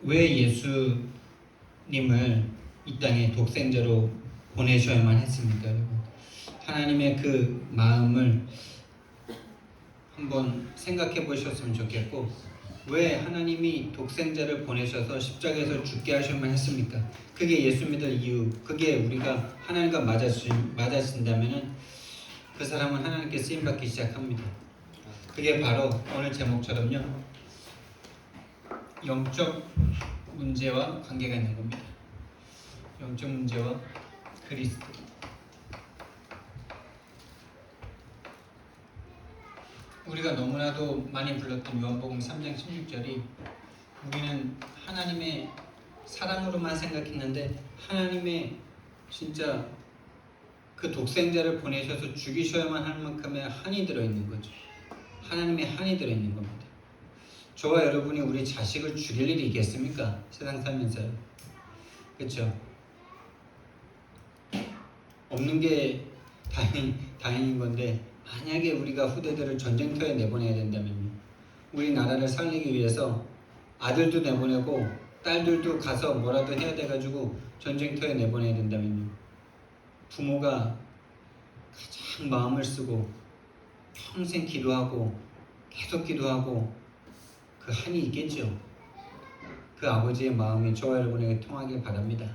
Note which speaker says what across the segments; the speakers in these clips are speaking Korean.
Speaker 1: 왜 예수님을 이 땅에 독생자로 보내셔야만 했습니까, 여러분? 하나님의 그 마음을 한번 생각해 보셨으면 좋겠고, 왜 하나님이 독생자를 보내셔서 십자가에서 죽게 하셔야만 했습니까? 그게 예수 믿을 이유, 그게 우리가 하나님과 맞아진다면은 그 사람은 하나님께 쓰임받기 시작합니다. 그게 바로 오늘 제목처럼요, 영적 문제와 관계가 있는 겁니다. 영적 문제와 그리스도. 우리가 너무나도 많이 불렀던 요한복음 3장 16절이 우리는 하나님의 사랑으로만 생각했는데 하나님의 진짜 그 독생자를 보내셔서 죽이셔야만 할 만큼의 한이 들어있는 거죠. 하나님의 한이 들어있는 겁니다. 저와 여러분이 우리 자식을 죽일 일이 있겠습니까? 세상 살면서요. 그렇죠? 없는 게 다행인 건데, 만약에 우리가 후대들을 전쟁터에 내보내야 된다면요, 우리나라를 살리기 위해서 아들도 내보내고 딸들도 가서 뭐라도 해야 돼가지고 전쟁터에 내보내야 된다면요, 부모가 가장 마음을 쓰고 평생 기도하고 계속 기도하고 그 한이 있겠죠. 그 아버지의 마음이 저와 여러분에게 통하길 바랍니다.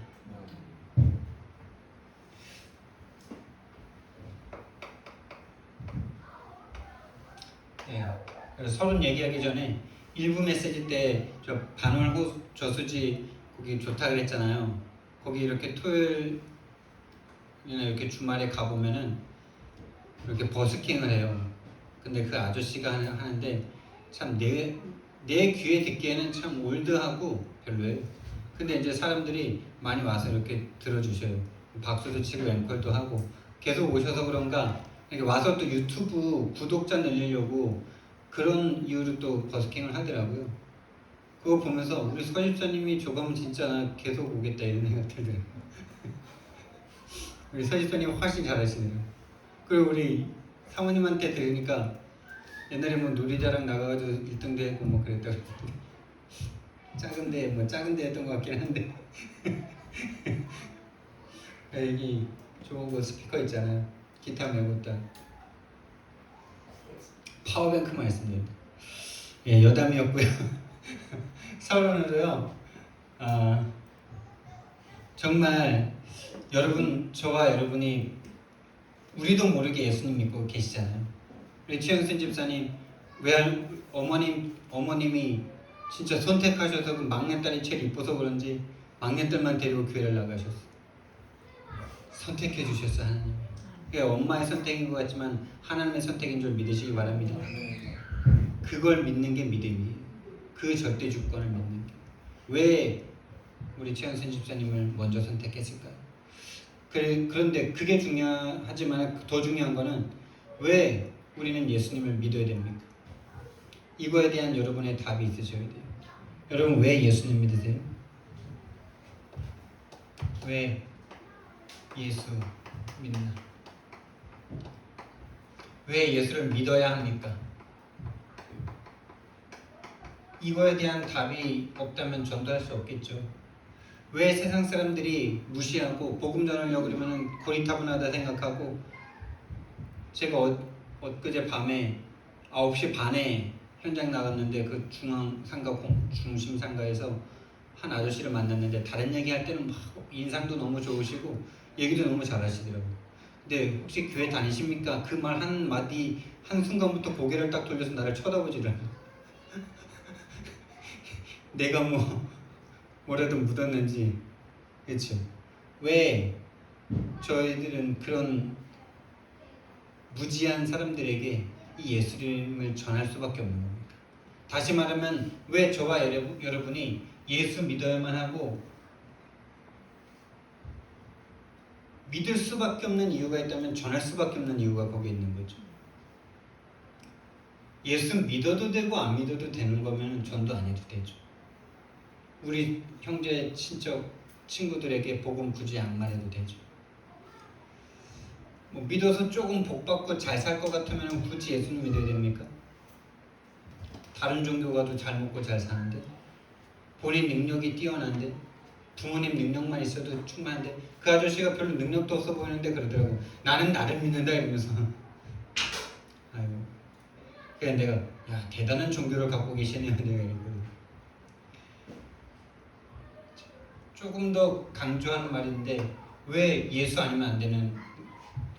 Speaker 1: 네. 그래서 서론 얘기하기 전에 일부 메시지 때 저 반월 저수지 거기 좋다 그랬잖아요. 거기 이렇게 토요일이나 이렇게 주말에 가보면은 이렇게 버스킹을 해요. 근데 그 아저씨가 하는데 참 내 귀에 듣기에는 참 올드하고 별로예요. 근데 이제 사람들이 많이 와서 이렇게 들어주셔요. 박수도 치고 앵콜도 하고 계속 오셔서 그런가 이렇게 와서 또 유튜브 구독자 늘리려고 그런 이유로 또 버스킹을 하더라고요. 그거 보면서 우리 서집사님이 저거면 진짜 계속 오겠다 이런 생각 들더라고요. 우리 서집사님 훨씬 잘하시네요. 그리고 우리 사모님한테 들으니까 옛날에 뭐 놀이자랑 나가가지고 1등도 했고 뭐 그랬더라고요. 작은데 했던 것 같긴 한데 여기 좋은 거 스피커 있잖아요. 기타 메고 딱 파워뱅크만 있습니다. 예, 여담이었고요. 서론으로요. 정말 여러분, 저와 여러분이 우리도 모르게 예수님 믿고 계시잖아요. 우리 최영순 집사님 어머님이 진짜 선택하셔서 그 막내딸이 제일 이뻐서 그런지 막내딸만 데리고 교회를 나가셨어요. 선택해 주셨어 하나님. 그게 엄마의 선택인 것 같지만 하나님의 선택인 줄 믿으시기 바랍니다. 그걸 믿는 게 믿음이에요. 그 절대 주권을 믿는 게. 왜 우리 최영순 집사님을 먼저 선택했을까요? 그런데 그게 중요하지만 더 중요한 거는 왜 우리는 예수님을 믿어야 됩니까? 이거에 대한 여러분의 답이 있으셔야 돼요. 여러분 왜 예수님 믿으세요? 왜 예수 믿나? 왜 예수를 믿어야 합니까? 이거에 대한 답이 없다면 전도할 수 없겠죠. 왜 세상 사람들이 무시하고 복음 전하려고 그러면 고리타분하다 생각하고, 제가 엊그제 밤에 9시 반에 현장 나갔는데 그 중심 상가에서 한 아저씨를 만났는데 다른 얘기 할 때는 막 인상도 너무 좋으시고 얘기도 너무 잘하시더라고요. 근데 혹시 교회 다니십니까? 그 말 한마디 한 순간부터 고개를 딱 돌려서 나를 쳐다보지를 않아요. 내가 뭐라도 묻었는지. 그렇죠? 왜 저희들은 그런 무지한 사람들에게 이 예수님을 전할 수밖에 없는 겁니다. 다시 말하면 왜 저와 여러분이 예수 믿어야만 하고 믿을 수밖에 없는 이유가 있다면 전할 수밖에 없는 이유가 거기에 있는 거죠. 예수 믿어도 되고 안 믿어도 되는 거면 전도 안 해도 되죠. 우리 형제 친척 친구들에게 복음 굳이 안 말해도 되죠. 믿어서 조금 복받고 잘 살 것 같으면 굳이 예수님 믿어야 됩니까? 다른 종교 가도 잘 먹고 잘 사는데. 본인 능력이 뛰어난데 부모님 능력만 있어도 충분한데 그 아저씨가 별로 능력도 없어 보이는데 그러더라고. 나는 나를 믿는다 이러면서. 아이고. 그래 내가 야 대단한 종교를 갖고 계시네요 내가 이러거든. 조금 더 강조하는 말인데 왜 예수 아니면 안 되는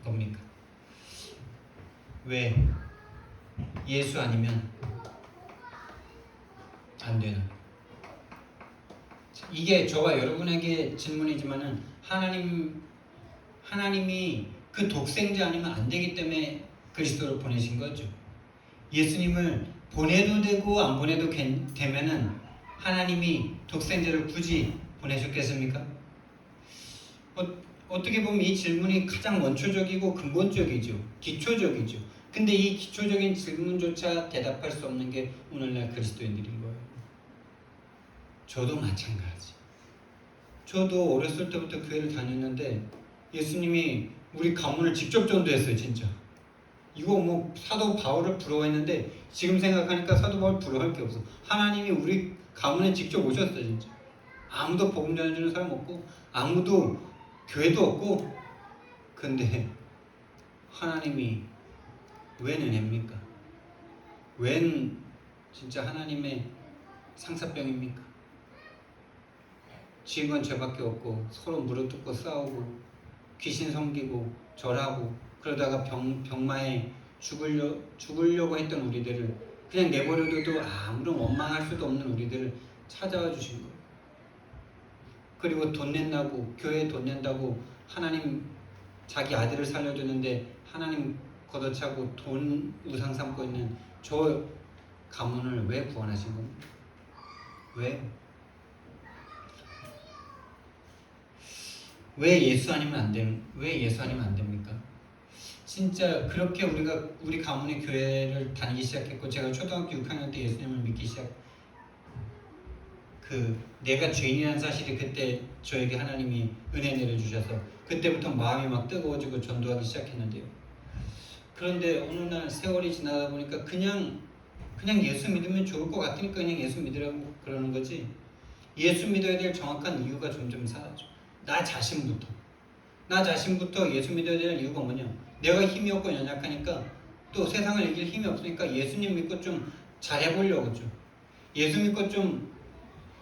Speaker 1: 겁니까? 왜 예수 아니면 안 되나? 이게 저와 여러분에게 질문이지만은 하나님이 그 독생자 아니면 안 되기 때문에 그리스도를 보내신 거죠. 예수님을 보내도 되고 안 보내도 되면은 하나님이 독생자를 굳이 보내셨겠습니까? 어떻게 보면 이 질문이 가장 원초적이고 근본적이죠. 기초적이죠. 근데 이 기초적인 질문조차 대답할 수 없는 게 오늘날 그리스도인들인 거예요. 저도 마찬가지. 저도 어렸을 때부터 교회를 다녔는데 예수님이 우리 가문을 직접 전도했어요, 진짜. 이거 뭐 사도 바울을 부러워했는데 지금 생각하니까 사도 바울 부러워할 게 없어. 하나님이 우리 가문에 직접 오셨어요, 진짜. 아무도 복음 전해주는 사람 없고 아무도 교회도 없고 근데 하나님이 웬 은혜입니까? 웬 진짜 하나님의 상사병입니까? 지은 건 죄밖에 없고 서로 물어뜯고 싸우고 귀신 섬기고 절하고 그러다가 병마에 죽으려고 했던 우리들을 그냥 내버려둬도 아무런 원망할 수도 없는 우리들을 찾아와 주신 거예요. 그리고 돈 낸다고 교회에 돈 낸다고 하나님 자기 아들을 살려주는데 하나님 걷어차고 돈 우상 삼고 있는 저 가문을 왜 구원하신 겁니까? 왜 예수 아니면 안 됩니까? 진짜 그렇게 우리 가문의 교회를 다니기 시작했고 제가 초등학교 6학년 때 예수님을 믿기 내가 죄인이라는 사실이 그때 저에게 하나님이 은혜 내려주셔서 그때부터 마음이 막 뜨거워지고 전도하기 시작했는데요. 그런데 어느 날 세월이 지나다 보니까 그냥 예수 믿으면 좋을 것 같으니까 그냥 예수 믿으라고 그러는 거지. 예수 믿어야 될 정확한 이유가 점점 사라져. 나 자신부터 예수 믿어야 될 이유가 뭐냐? 내가 힘이 없고 연약하니까 또 세상을 이길 힘이 없으니까 예수님 믿고 좀 잘해보려고 좀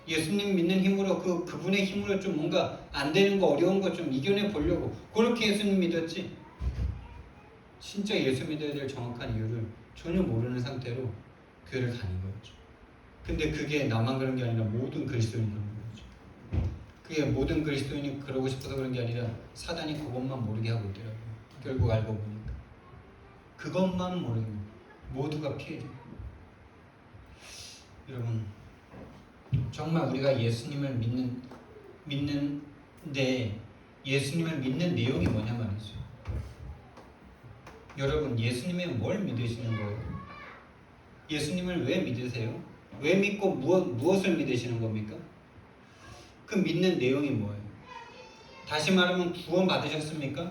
Speaker 1: 예수님 믿는 힘으로 그분의 힘으로 좀 뭔가 안 되는 거 어려운 거 좀 이겨내 보려고 그렇게 예수님 믿었지. 진짜 예수 믿어야 될 정확한 이유를 전혀 모르는 상태로 교회를 다닌 거죠. 근데 그게 나만 그런 게 아니라 모든 그리스도인이 그런 거죠. 그게 모든 그리스도인이 그러고 싶어서 그런 게 아니라 사단이 그것만 모르게 하고 있더라고요. 결국 알고 보니까 그것만 모르는 모두가 피해죠. 여러분 정말 우리가 예수님을 믿는데 예수님을 믿는 내용이 뭐냐 말이죠. 여러분 예수님의 뭘 믿으시는 거예요? 예수님을 왜 믿으세요? 왜 믿고 무엇을 믿으시는 겁니까? 그 믿는 내용이 뭐예요? 다시 말하면 구원 받으셨습니까?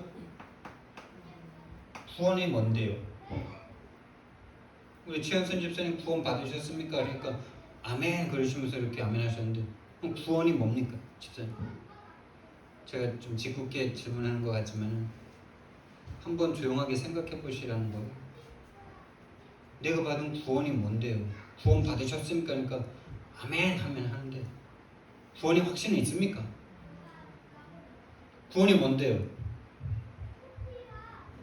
Speaker 1: 구원이 뭔데요? 우리 최현선 집사님 구원 받으셨습니까? 그러니까 아멘 그러시면서 이렇게 아멘 하셨는데 그럼 구원이 뭡니까? 집사님 제가 좀 짓궂게 질문하는 것 같지만 한번 조용하게 생각해 보시라는 거예요. 내가 받은 구원이 뭔데요? 구원 받으셨습니까? 그러니까 아멘 하면 하는데 구원의 확신은 있습니까? 구원이 뭔데요?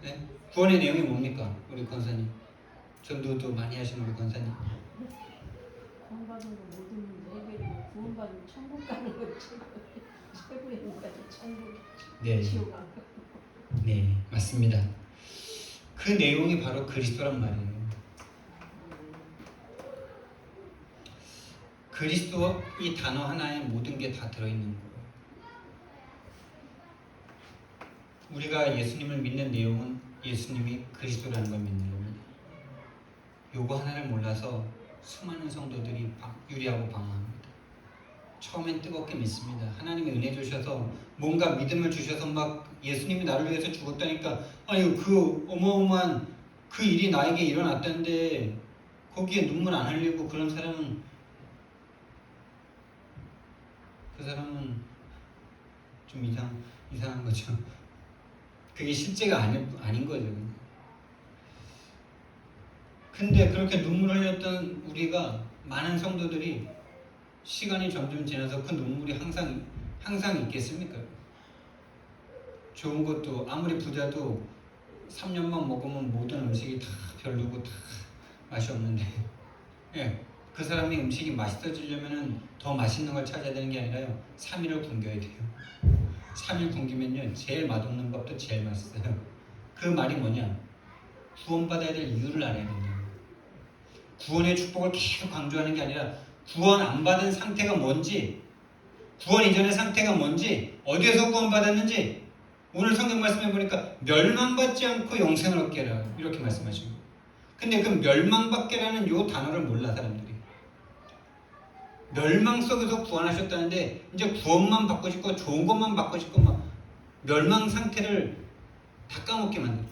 Speaker 1: 네? 구원의 내용이 뭡니까? 우리 권사님 전도도 많이 하시는 우리 권사님
Speaker 2: 구원받은 거 모든 해결이고 구원받으면 천국 가는 거지. 최고의 인간이 천국 지옥 가는 거.
Speaker 1: 네 맞습니다. 그 내용이 바로 그리스도란 말이에요. 그리스도 이 단어 하나에 모든 게 다 들어있는 거예요. 우리가 예수님을 믿는 내용은 예수님이 그리스도라는 걸 믿는 겁니다. 요거 하나를 몰라서 수많은 성도들이 유리하고 방황합니다. 처음엔 뜨겁게 믿습니다. 하나님이 은혜 주셔서 뭔가 믿음을 주셔서 막 예수님이 나를 위해서 죽었다니까 아니 그 어마어마한 그 일이 나에게 일어났다는데 거기에 눈물 안 흘리고 그런 사람은 그 사람은 좀 이상한 거죠. 그게 실제가 아닌 거죠. 근데 그렇게 눈물을 흘렸던 우리가 많은 성도들이 시간이 점점 지나서 그 눈물이 항상 있겠습니까? 좋은 것도 아무리 부자도 3년만 먹으면 모든 음식이 다 별로고 다 맛이 없는데 예, 그 사람이 음식이 맛있어지려면 더 맛있는 걸 찾아야 되는 게 아니라요 3일을 굶겨야 돼요. 3일 굶기면요 제일 맛없는 밥도 제일 맛있어요. 그 말이 뭐냐? 구원받아야 될 이유를 알아야 된다. 구원의 축복을 계속 강조하는 게 아니라 구원 안 받은 상태가 뭔지, 구원 이전의 상태가 뭔지, 어디에서 구원받았는지 오늘 성경 말씀해 보니까 멸망받지 않고 영생을 얻게 하라 이렇게 말씀하신 거예요. 근데 그 멸망받게라는 요 단어를 몰라 사람들이. 멸망 속에서 구원하셨다는데 이제 구원만 받고 싶고 좋은 것만 받고 싶고 막 멸망 상태를 다 까먹게 만들어.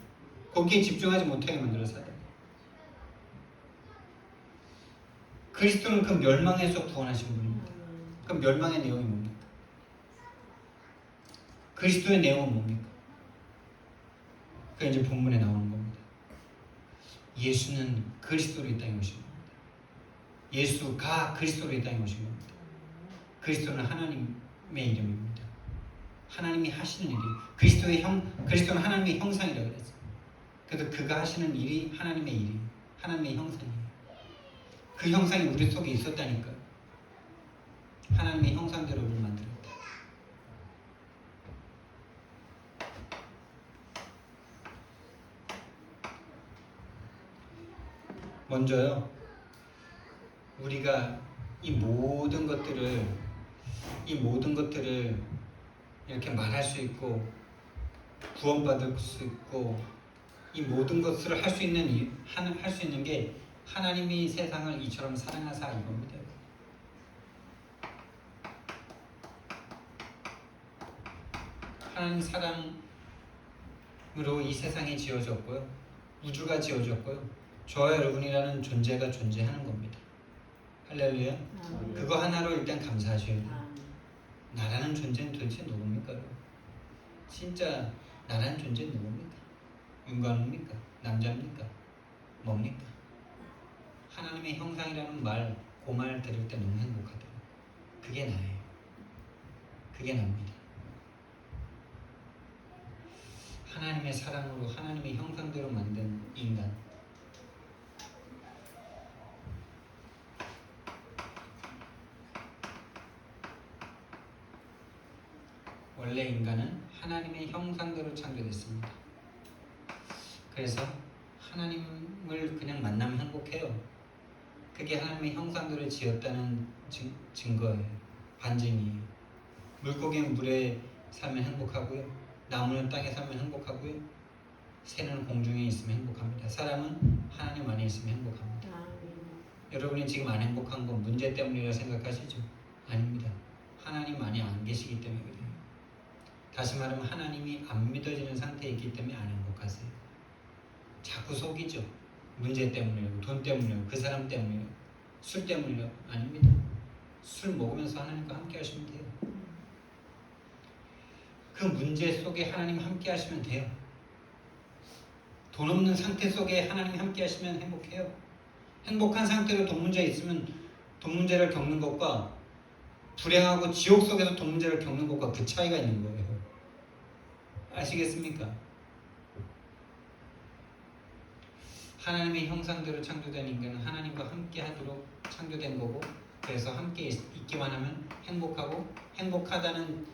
Speaker 1: 거기에 집중하지 못하게 만들어서 하다. 그리스도는 그 멸망에서 구원하신 분입니다. 그럼 멸망의 내용이 뭡니까? 그리스도의 내용은 뭡니까? 그게 이제 본문에 나오는 겁니다. 예수는 그리스도로 이 땅에 오신 겁니다. 예수가 그리스도로 이 땅에 오신 겁니다. 그리스도는 하나님의 이름입니다. 하나님이 하시는 일이 그리스도는 하나님의 형상이라고 그랬어요. 그래서 그가 하시는 일이 하나님의 일이에요. 하나님의 형상이에요. 그 형상이 우리 속에 있었다니까. 하나님의 형상대로 우리를 만들었다. 먼저요, 우리가 이 모든 것들을 이렇게 말할 수 있고 구원받을 수 있고 이 모든 것을 할 수 있는 게 하나님이 세상을 이처럼 사랑하사 이겁니다. 하나님 사랑으로 이 세상이 지어졌고요, 우주가 지어졌고요, 저와 여러분이라는 존재가 존재하는 겁니다. 할렐루야. 그거 하나로 일단 감사하셔야 돼요. 나라는 존재는 도대체 누굽니까? 진짜 나라는 존재는 누굽니까? 인간입니까? 남자입니까? 뭡니까? 하나님의 형상이라는 말, 그 말 들을 때 너무 행복하더라고요. 그게 나예요. 그게 납니다. 하나님의 사랑으로 하나님의 형상대로 만든 인간. 원래 인간은 하나님의 형상대로 창조됐습니다. 그래서 하나님을 그냥 만나면 행복해요. 그게 하나님의 형상대로 지었다는 증거예요. 반증이에요. 물고기는 물에 살면 행복하고요. 나무는 땅에 살면 행복하고요. 새는 공중에 있으면 행복합니다. 사람은 하나님 안에 있으면 행복합니다. 여러분이 지금 안 행복한 건 문제 때문이라고 생각하시죠? 아닙니다. 하나님 안에 안 계시기 때문에 그래요. 다시 말하면 하나님이 안 믿어지는 상태에 있기 때문에 안 행복하세요. 자꾸 속이죠. 문제 때문이라고, 돈 때문이라고, 그 사람 때문이라고, 술 때문이라고. 아닙니다. 술 먹으면서 하나님과 함께 하시면 돼요. 그 문제 속에 하나님 함께 하시면 돼요. 돈 없는 상태 속에 하나님 함께 하시면 행복해요. 행복한 상태로 돈 문제에 있으면 돈 문제를 겪는 것과 불행하고 지옥 속에서 돈 문제를 겪는 것과 그 차이가 있는 거예요. 아시겠습니까? 하나님의 형상대로 창조된 인간은 하나님과 함께 하도록 창조된 거고, 그래서 함께 있기만 하면 행복하고, 행복하다는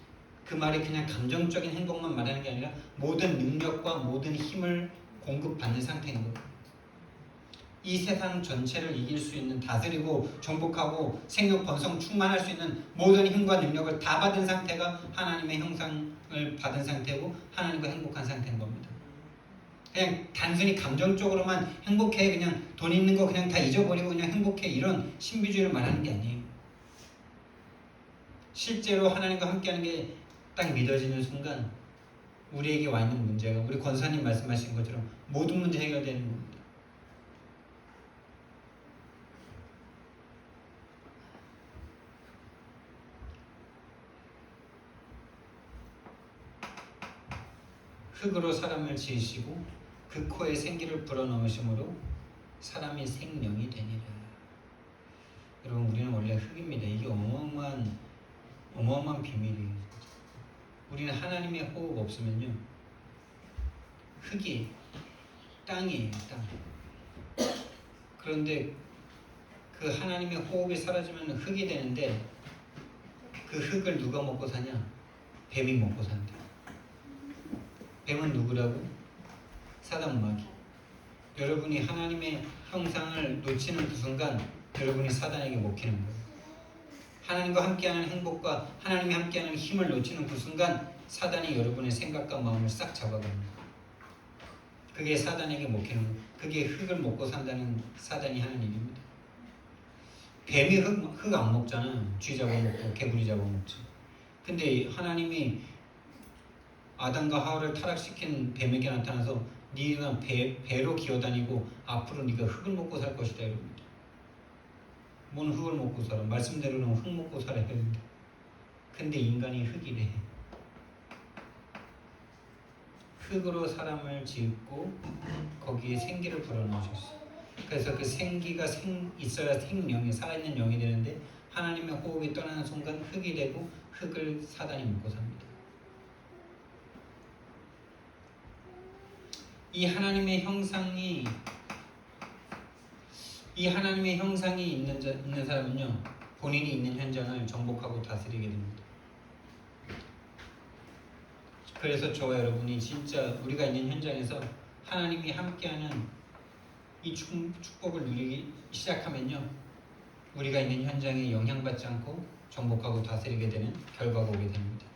Speaker 1: 그 말이 그냥 감정적인 행복만 말하는 게 아니라 모든 능력과 모든 힘을 공급받는 상태인 거예요. 이 세상 전체를 이길 수 있는, 다스리고 정복하고 생육 번성 충만할 수 있는 모든 힘과 능력을 다 받은 상태가 하나님의 형상을 받은 상태고 하나님과 행복한 상태인 겁니다. 그냥 단순히 감정적으로만 행복해, 그냥 돈 있는 거 그냥 다 잊어버리고 그냥 행복해, 이런 신비주의를 말하는 게 아니에요. 실제로 하나님과 함께하는 게 딱 믿어지는 순간 우리에게 와 있는 문제가, 우리 권사님 말씀하신 것처럼 모든 문제 해결되는 겁니다. 흙으로 사람을 지으시고 그 코에 생기를 불어넣으심으로 사람이 생명이 되니라. 여러분, 우리는 원래 흙입니다. 이게 어마어마한 비밀이에요. 우리는 하나님의 호흡 없으면요, 흙이 땅이에요. 땅. 그런데 그 하나님의 호흡이 사라지면 흙이 되는데, 그 흙을 누가 먹고 사냐? 뱀이 먹고 산다. 뱀은 누구라고? 사단 마귀. 여러분이 하나님의 형상을 놓치는 그 순간 여러분이 사단에게 먹히는 거예요. 하나님과 함께하는 행복과 하나님이 함께하는 힘을 놓치는 그 순간 사단이 여러분의 생각과 마음을 싹 잡아갑니다. 그게 사단에게 먹히는 거예요. 그게 흙을 먹고 산다는 사단이 하는 일입니다. 뱀이 흙 안 먹잖아요. 쥐 잡아먹고 개구리 잡아먹지. 근데 하나님이 아담과 하와를 타락시킨 뱀에게 나타나서 네가 배로 기어다니고 앞으로 네가 흙을 먹고 살 것이다 이럽니다. 뭔 흙을 먹고 살아? 말씀대로는 흙 먹고 살아야 되는데. 근데 인간이 흙이래. 흙으로 사람을 지었고 거기에 생기를 불어넣으셨어요. 그래서 그 생기가 있어야 생명이 살아있는 영이 되는데 하나님의 호흡이 떠나는 순간 흙이 되고 흙을 사단이 먹고 삽니다. 이 하나님의 형상이 있는 사람은요, 본인이 있는 현장을 정복하고 다스리게 됩니다. 그래서 저와 여러분이 진짜 우리가 있는 현장에서 하나님이 함께하는 이 축복을 누리기 시작하면요, 우리가 있는 현장에 영향받지 않고 정복하고 다스리게 되는 결과가 오게 됩니다.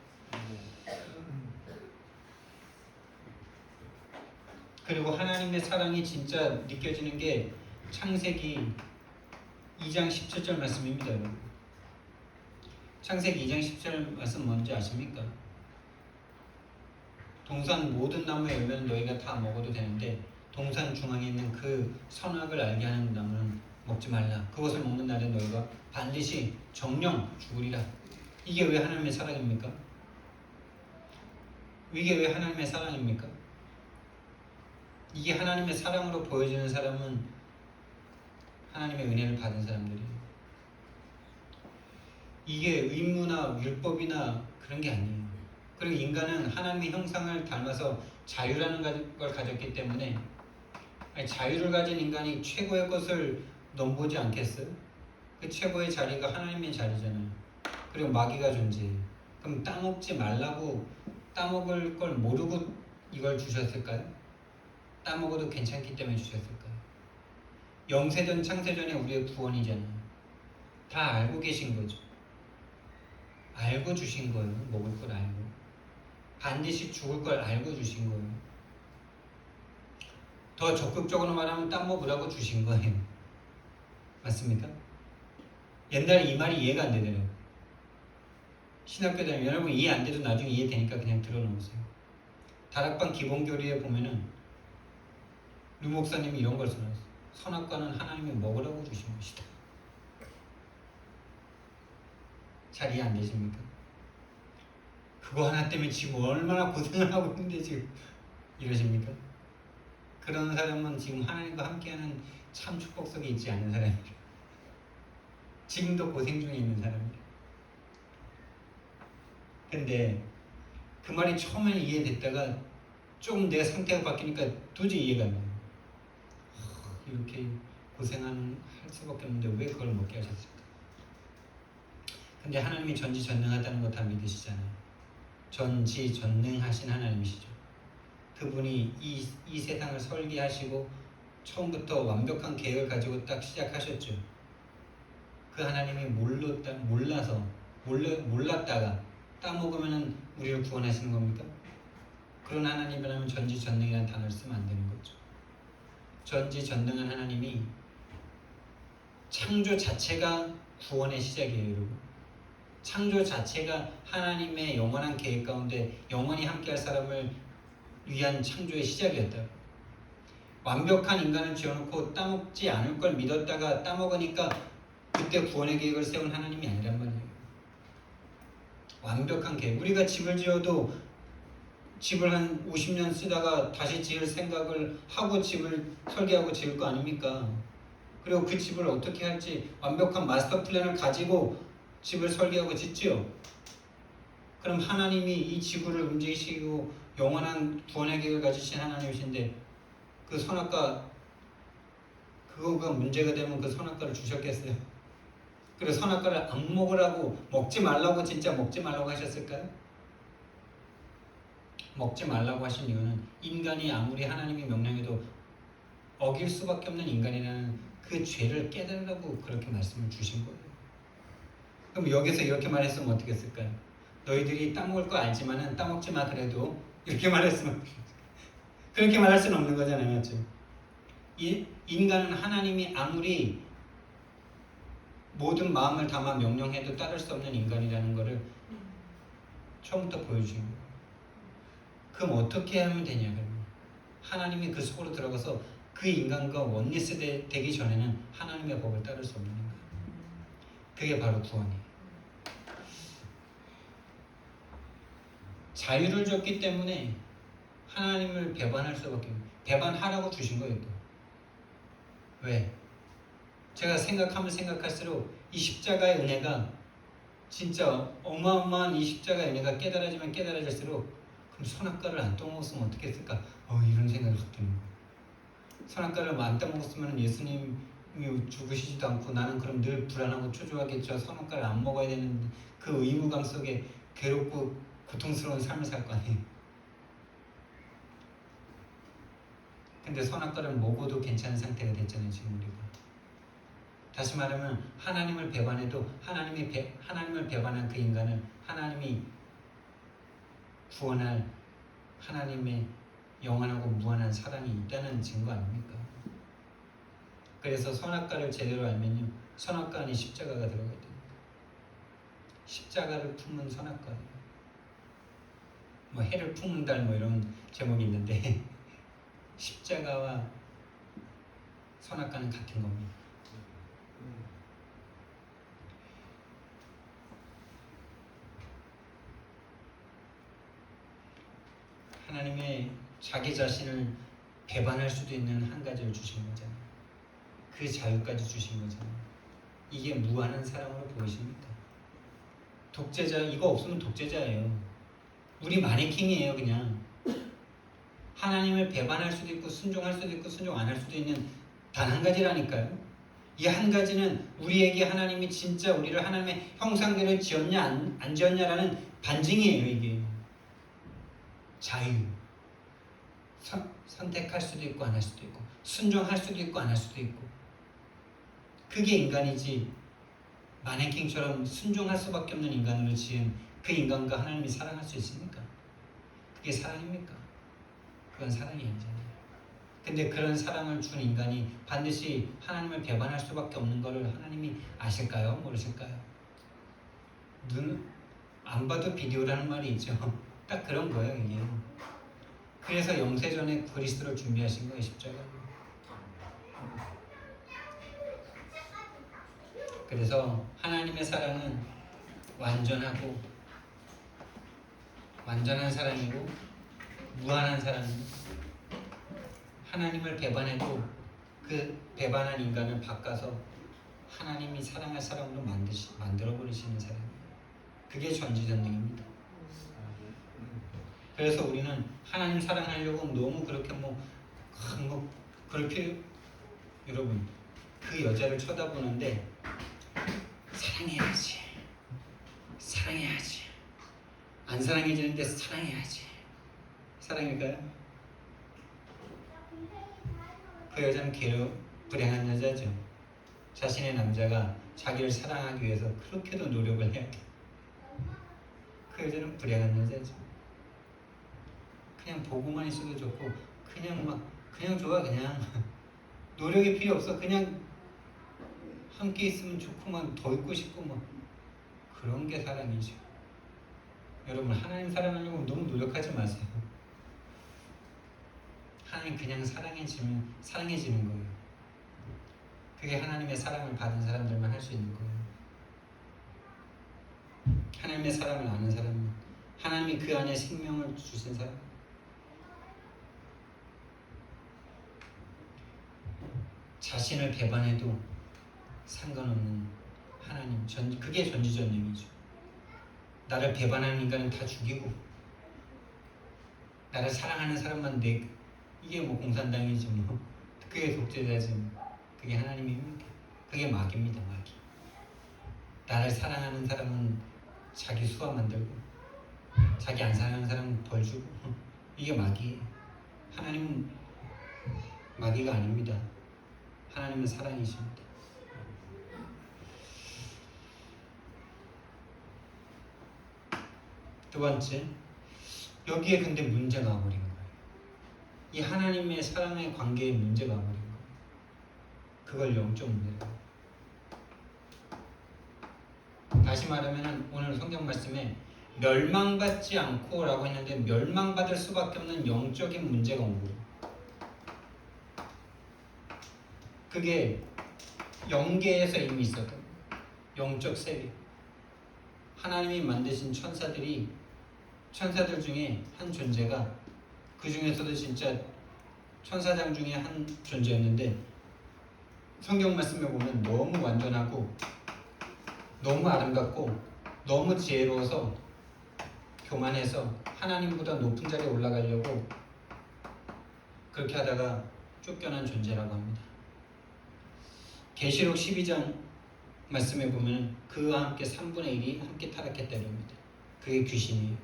Speaker 1: 그리고 하나님의 사랑이 진짜 느껴지는 게 창세기 2장 17절 말씀입니다. 여러분. 창세기 2장 17절 말씀 뭔지 아십니까? 동산 모든 나무의 열매는 너희가 다 먹어도 되는데 동산 중앙에 있는 그 선악을 알게 하는 나무는 먹지 말라. 그것을 먹는 날에 너희가 반드시 정령 죽으리라. 이게 왜 하나님의 사랑입니까? 이게 왜 하나님의 사랑입니까? 이게 하나님의 사랑으로 보여지는 사람은 하나님의 은혜를 받은 사람들이에요. 이게 의무나 율법이나 그런 게 아니에요. 그리고 인간은 하나님의 형상을 닮아서 자유라는 걸 가졌기 때문에, 자유를 가진 인간이 최고의 것을 넘보지 않겠어요? 그 최고의 자리가 하나님의 자리잖아요. 그리고 마귀가 존재해요. 그럼 따먹지 말라고 따먹을 걸 모르고 이걸 주셨을까요? 따먹어도 괜찮기 때문에 주셨을까요? 영세전 창세전에 우리의 구원이잖아요. 다 알고 계신 거죠. 알고 주신 거예요. 먹을 걸 알고. 반드시 죽을 걸 알고 주신 거예요. 더 적극적으로 말하면 따먹으라고 주신 거예요. 맞습니까? 옛날에 이 말이 이해가 안 되더라고요. 신학교 다니면 여러분 이해 안 돼도 나중에 이해되니까 그냥 들어놓으세요. 다락방 기본교리에 보면은 류 목사님이 이런 걸 써놨어요. 선악과는 하나님이 먹으라고 주신 것이다. 잘 이해 안 되십니까? 그거 하나 때문에 지금 얼마나 고생을 하고 있는데 지금 이러십니까? 그런 사람은 지금 하나님과 함께하는 참 축복 속에 있지 않은 사람이에요. 지금도 고생 중에 있는 사람이에요. 근데 그 말이 처음에는 이해됐다가 좀 내 상태가 바뀌니까 도저히 이해가 안 돼요. 이렇게 고생할 수밖에 없는데 왜 그걸 먹게 하셨을까? 근데 하나님이 전지전능하다는 거 다 믿으시잖아요. 전지전능하신 하나님이시죠. 그분이 이 세상을 설계하시고 처음부터 완벽한 계획을 가지고 딱 시작하셨죠. 그 하나님이 몰랐다가 따먹으면 우리를 구원하시는 겁니까? 그런 하나님이라면 전지전능이라는 단어를 쓰면 안 되는 거죠. 전지전능한 하나님이 창조 자체가 구원의 시작이에요, 여러분. 창조 자체가 하나님의 영원한 계획 가운데 영원히 함께할 사람을 위한 창조의 시작이었다. 완벽한 인간을 지어놓고 따먹지 않을 걸 믿었다가 따먹으니까 그때 구원의 계획을 세운 하나님이 아니란 말이에요. 완벽한 계획. 우리가 집을 지어도 집을 한 50년 쓰다가 다시 지을 생각을 하고 집을 설계하고 지을 거 아닙니까? 그리고 그 집을 어떻게 할지 완벽한 마스터 플랜을 가지고 집을 설계하고 짓지요. 그럼 하나님이 이 지구를 움직이시고 영원한 구원의 계획을 가지신 하나님이신데 그 선악과 그거가 문제가 되면 그 선악과를 주셨겠어요? 그리고 선악과를 안 먹으라고 먹지 말라고 진짜 먹지 말라고 하셨을까요? 먹지 말라고 하신 이유는 인간이 아무리 하나님의 명령에도 어길 수밖에 없는 인간이라는 그 죄를 깨달으라고 그렇게 말씀을 주신 거예요. 그럼 여기서 이렇게 말했으면 어떻게 했을까요? 너희들이 따먹을 거 알지만은 따먹지 마 그래도 이렇게 말했으면 그렇게 말할 수는 없는 거잖아요. 맞죠? 인간은 하나님이 아무리 모든 마음을 담아 명령해도 따를 수 없는 인간이라는 것을 처음부터 보여주신 거예요. 그럼 어떻게 하면 되냐 그러면 하나님이 그 속으로 들어가서 그 인간과 원리스 되기 전에는 하나님의 법을 따를 수 없는 인간. 그게 바로 구원이에요. 자유를 줬기 때문에 하나님을 배반할 수밖에 없어요. 배반하라고 주신 거예요. 또. 왜? 제가 생각하면 생각할수록 이 십자가의 은혜가 진짜 어마어마한 이 십자가의 은혜가 깨달아지면 깨달아질수록 그럼 선악과를 안 떠먹었으면 어떻게 했을까? 이런 생각이 확 드는 거예요. 선악과를 안 떠먹었으면 예수님이 죽으시지도 않고 나는 그럼 늘 불안하고 초조하게 저 선악과를 안 먹어야 되는 그 의무감 속에 괴롭고 고통스러운 삶을 살 거 아니에요. 근데 선악과를 먹어도 괜찮은 상태가 됐잖아요. 지금 우리가. 다시 말하면 하나님을 배반해도 하나님을 배반한 그 인간을 하나님이 구원할 하나님의 영원하고 무한한 사랑이 있다는 증거 아닙니까? 그래서 선악과를 제대로 알면요, 선악과 안에 십자가가 들어가야 됩니다. 십자가를 품은 선악과. 뭐 해를 품은 달 뭐 이런 제목이 있는데 십자가와 선악과는 같은 겁니다. 하나님의 자기 자신을 배반할 수도 있는 한 가지를 주신 거잖아요. 그 자유까지 주신 거잖아요. 이게 무한한 사랑으로 보이십니까? 독재자, 이거 없으면 독재자예요. 우리 마네킹이에요. 그냥 하나님을 배반할 수도 있고 순종할 수도 있고 순종 안 할 수도 있는 단 한 가지라니까요. 이 한 가지는 우리에게 하나님이 진짜 우리를 하나님의 형상대로 지었냐 안 지었냐라는 반증이에요. 이게 자유. 선택할 수도 있고 안 할 수도 있고 순종할 수도 있고 안 할 수도 있고 그게 인간이지. 마네킹처럼 순종할 수밖에 없는 인간으로 지은 그 인간과 하나님이 사랑할 수 있습니까? 그게 사랑입니까? 그건 사랑이 아니잖아요. 근데 그런 사랑을 준 인간이 반드시 하나님을 배반할 수밖에 없는 것을 하나님이 아실까요? 모르실까요? 눈 안 봐도 비디오라는 말이 있죠. 딱 그런 거예요. 이게. 그래서 영세전에 그리스도를 준비하신 거예요. 십자가. 그래서 하나님의 사랑은 완전하고 완전한 사랑이고 무한한 사랑입니다. 하나님을 배반해도 그 배반한 인간을 바꿔서 하나님이 사랑할 사람으로 만들어버리시는 사랑이에요. 그게 전지전능입니다. 그래서 우리는 하나님 사랑하려고 너무 그렇게 그럴 필요, 여러분 그 여자를 쳐다보는데 사랑해야지 안 사랑해지는데 사랑해야지. 사랑일까요? 그 여자는 불행한 여자죠. 자신의 남자가 자기를 사랑하기 위해서 그렇게도 노력을 해야 돼. 그 여자는 불행한 여자죠. 그냥 보고만 있어도 좋고 그냥 좋아. 그냥 노력이 필요 없어. 그냥 함께 있으면 좋고 더 있고 싶고 그런 게 사랑이죠. 여러분 하나님 사랑하려고 너무 노력하지 마세요. 하나님 그냥 사랑해지는 거예요. 그게 하나님의 사랑을 받은 사람들만 할 수 있는 거예요. 하나님의 사랑을 아는 사람은 하나님이 그 안에 생명을 주신 사람, 자신을 배반해도 상관없는 하나님. 그게 전지전능이죠. 나를 배반하는 인간은 다 죽이고 나를 사랑하는 사람만 이게 뭐 공산당이지 뭐. 그게 독재자지 뭐. 그게 하나님입니까? 그게 마귀입니다. 마귀. 나를 사랑하는 사람은 자기 수하 만들고 자기 안 사랑하는 사람은 벌 주고 이게 마귀예요. 하나님은 마귀가 아닙니다. 하나님은 사랑이십니다. 두 번째, 여기에 근데 문제가 와버린 거예요. 이 하나님의 사랑의 관계에 문제가 와버린 거예요. 그걸 영적 문제예요. 다시 말하면 오늘 성경 말씀에 멸망받지 않고 라고 했는데 멸망받을 수밖에 없는 영적인 문제가 온 거예요. 그게 영계에서 이미 있었던 거예요. 영적 세계. 하나님이 만드신 천사들 중에 한 존재가, 그 중에서도 진짜 천사장 중에 한 존재였는데 성경 말씀에 보면 너무 완전하고 너무 아름답고 너무 지혜로워서 교만해서 하나님보다 높은 자리에 올라가려고 그렇게 하다가 쫓겨난 존재라고 합니다. 계시록 12장 말씀에 보면 그와 함께 3분의 1이 함께 타락했다고 합니다. 그게 귀신이에요.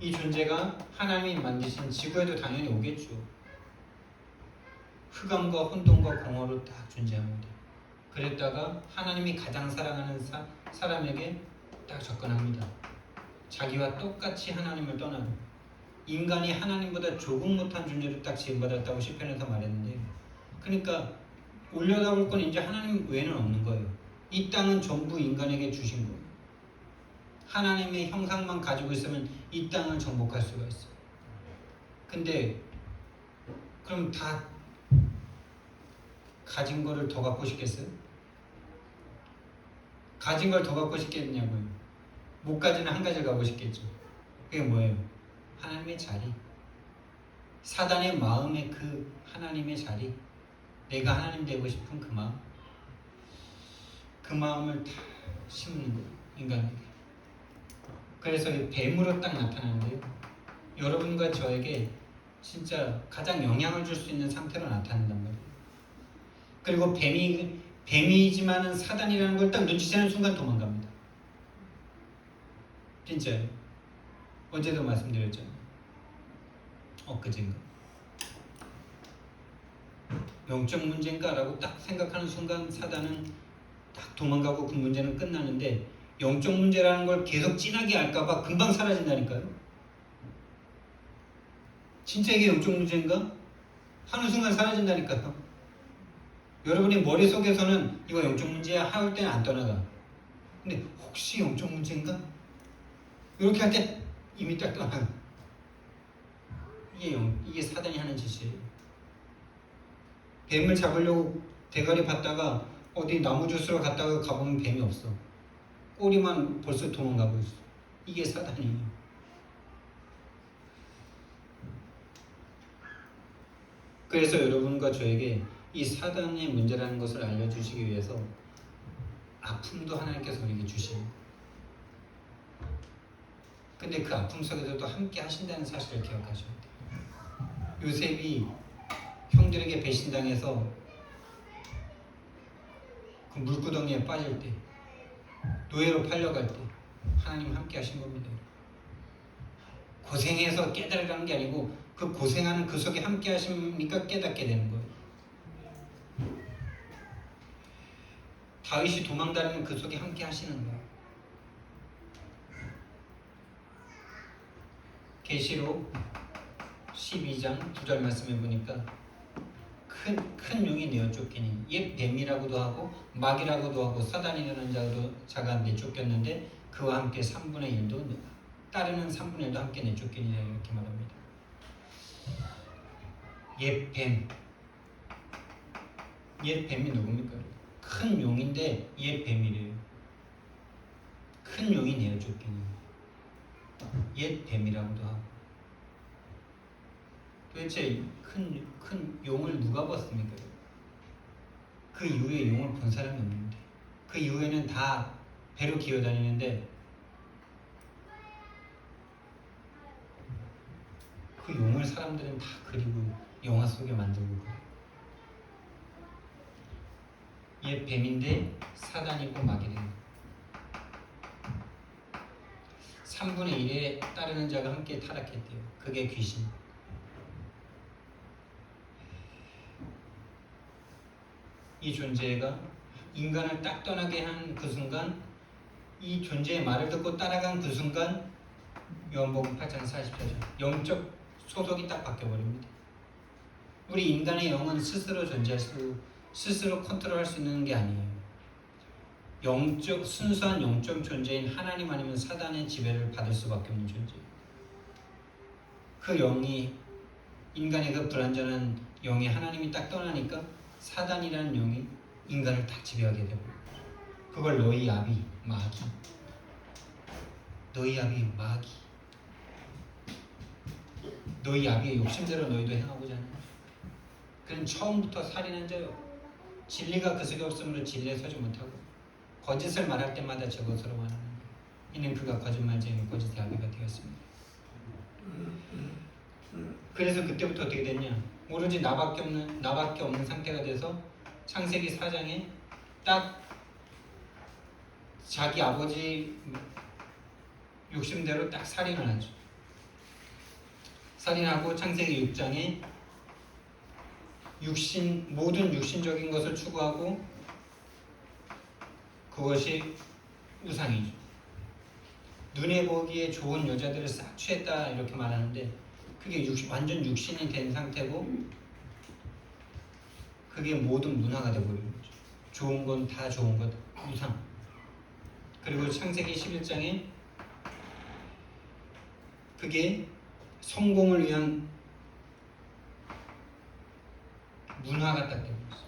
Speaker 1: 이 존재가 하나님이 만드신 지구에도 당연히 오겠죠. 흑암과 혼돈과 공허로 딱 존재합니다. 그랬다가 하나님이 가장 사랑하는 사람에게 딱 접근합니다. 자기와 똑같이 하나님을 떠나고 인간이 하나님보다 조금 못한 존재로 딱 지음받았다고 시편에서 말했는데, 그러니까 올려다볼 건 이제 하나님 외에는 없는 거예요. 이 땅은 전부 인간에게 주신 거예요. 하나님의 형상만 가지고 있으면 이 땅을 정복할 수가 있어요. 근데 그럼 다 가진 거를 더 갖고 싶겠어요? 가진 걸 더 갖고 싶겠냐고요. 못 가지는 한 가지를 갖고 싶겠죠. 그게 뭐예요? 하나님의 자리. 사단의 마음에 그 하나님의 자리. 내가 하나님 되고 싶은 그 마음. 그 마음을 다 심는 거예요. 인간에게. 그래서 이 뱀으로 딱 나타나는데요. 여러분과 저에게 진짜 가장 영향을 줄 수 있는 상태로 나타난단 말이에요. 그리고 뱀이지만은 사단이라는 걸 딱 눈치채는 순간 도망갑니다. 진짜요. 어제도 말씀드렸잖아요. 엊그젠가. 영적 문제인가? 라고 딱 생각하는 순간 사단은 딱 도망가고 그 문제는 끝나는데, 영적 문제라는 걸 계속 진하게 알까봐 금방 사라진다니까요. 진짜 이게 영적 문제인가? 하는 순간 사라진다니까요. 여러분이 머릿속에서는 이거 영적 문제야 하올 때는 안 떠나가. 근데 혹시 영적 문제인가? 이렇게 할 때 이미 딱 떠나가. 이게 사단이 하는 짓이에요. 뱀을 잡으려고 대가리 받다가 어디 나무 주스러 갔다가 가보면 뱀이 없어. 꼬리만 벌써 도망가고 있어. 이게 사단이에요. 그래서 여러분과 저에게 이 사단의 문제라는 것을 알려주시기 위해서 아픔도 하나님께서 우리에게 주십니다. 근데 그 아픔 속에서도 함께 하신다는 사실을 기억하셔야 돼요. 요셉이 형들에게 배신당해서 그 물구덩이에 빠질 때, 노예로 팔려갈 때 하나님 함께 하신 겁니다. 고생해서 깨달으라는 게 아니고 그 고생하는 그 속에 함께 하시니까 깨닫게 되는 거예요. 다윗이 도망다니는 그 속에 함께 하시는 거예요. 계시록 12장 9절 말씀해 보니까 큰 용이 내어 쫓기니, 옛 뱀이라고도 하고 마귀라고도 하고 사단이라는 자가 내쫓겼는데 그와 함께 3분의 1도 따르는 3분의 1도 함께 내쫓기니라, 이렇게 말합니다. 옛 뱀이 누굽니까? 큰 용인데 옛 뱀이래요. 큰 용이 내어 쫓기니 옛 뱀이라고도 하고 도대체 큰 용을 누가 봤습니까? 그 이후에 용을 본 사람이 없는데, 그 이후에는 다 배로 기어다니는데 그 용을 사람들은 다 그리고 영화 속에 만들고 그래요. 얘 뱀인데 사단이고 마귀 된 3분의 1에 따르는 자가 함께 타락했대요. 그게 귀신. 이 존재가 인간을 딱 떠나게 한 그 순간, 이 존재의 말을 듣고 따라간 그 순간, 요한복음 8장 44절 영적 소속이 딱 바뀌어버립니다. 우리 인간의 영은 스스로 스스로 컨트롤할 수 있는 게 아니에요. 순수한 영적 존재인 하나님 아니면 사단의 지배를 받을 수밖에 없는 존재예요. 그 영이, 인간의 그 불완전한 영이 하나님이 딱 떠나니까 사단이라는 영이 인간을 딱 지배하게 되고, 그걸 너희 아비 마귀, 너희 아비 마귀, 너희 아비의 욕심대로 너희도 행하고자 하는 거죠. 그는 처음부터 살인한 자요, 진리가 그 속에 없으므로 진리에 서지 못하고 거짓을 말할 때마다 저것으로 말하는 거예요. 이는 그가 거짓말쟁이 거짓의 아비가 되었습니다. 그래서 그때부터 어떻게 됐냐, 오로지 나밖에 없는 상태가 돼서 창세기 4장에 딱 자기 아버지 욕심대로 딱 살인을 하죠. 살인하고 창세기 6장에 모든 육신적인 것을 추구하고 그것이 우상이죠. 눈에 보기에 좋은 여자들을 싹 취했다 이렇게 말하는데, 그게 완전 육신이 된 상태고 그게 모든 문화가 되어버리는 거죠. 좋은 건 다 좋은 것, 우상. 그리고 창세기 11장에 그게 성공을 위한 문화가 딱 되어버렸어요.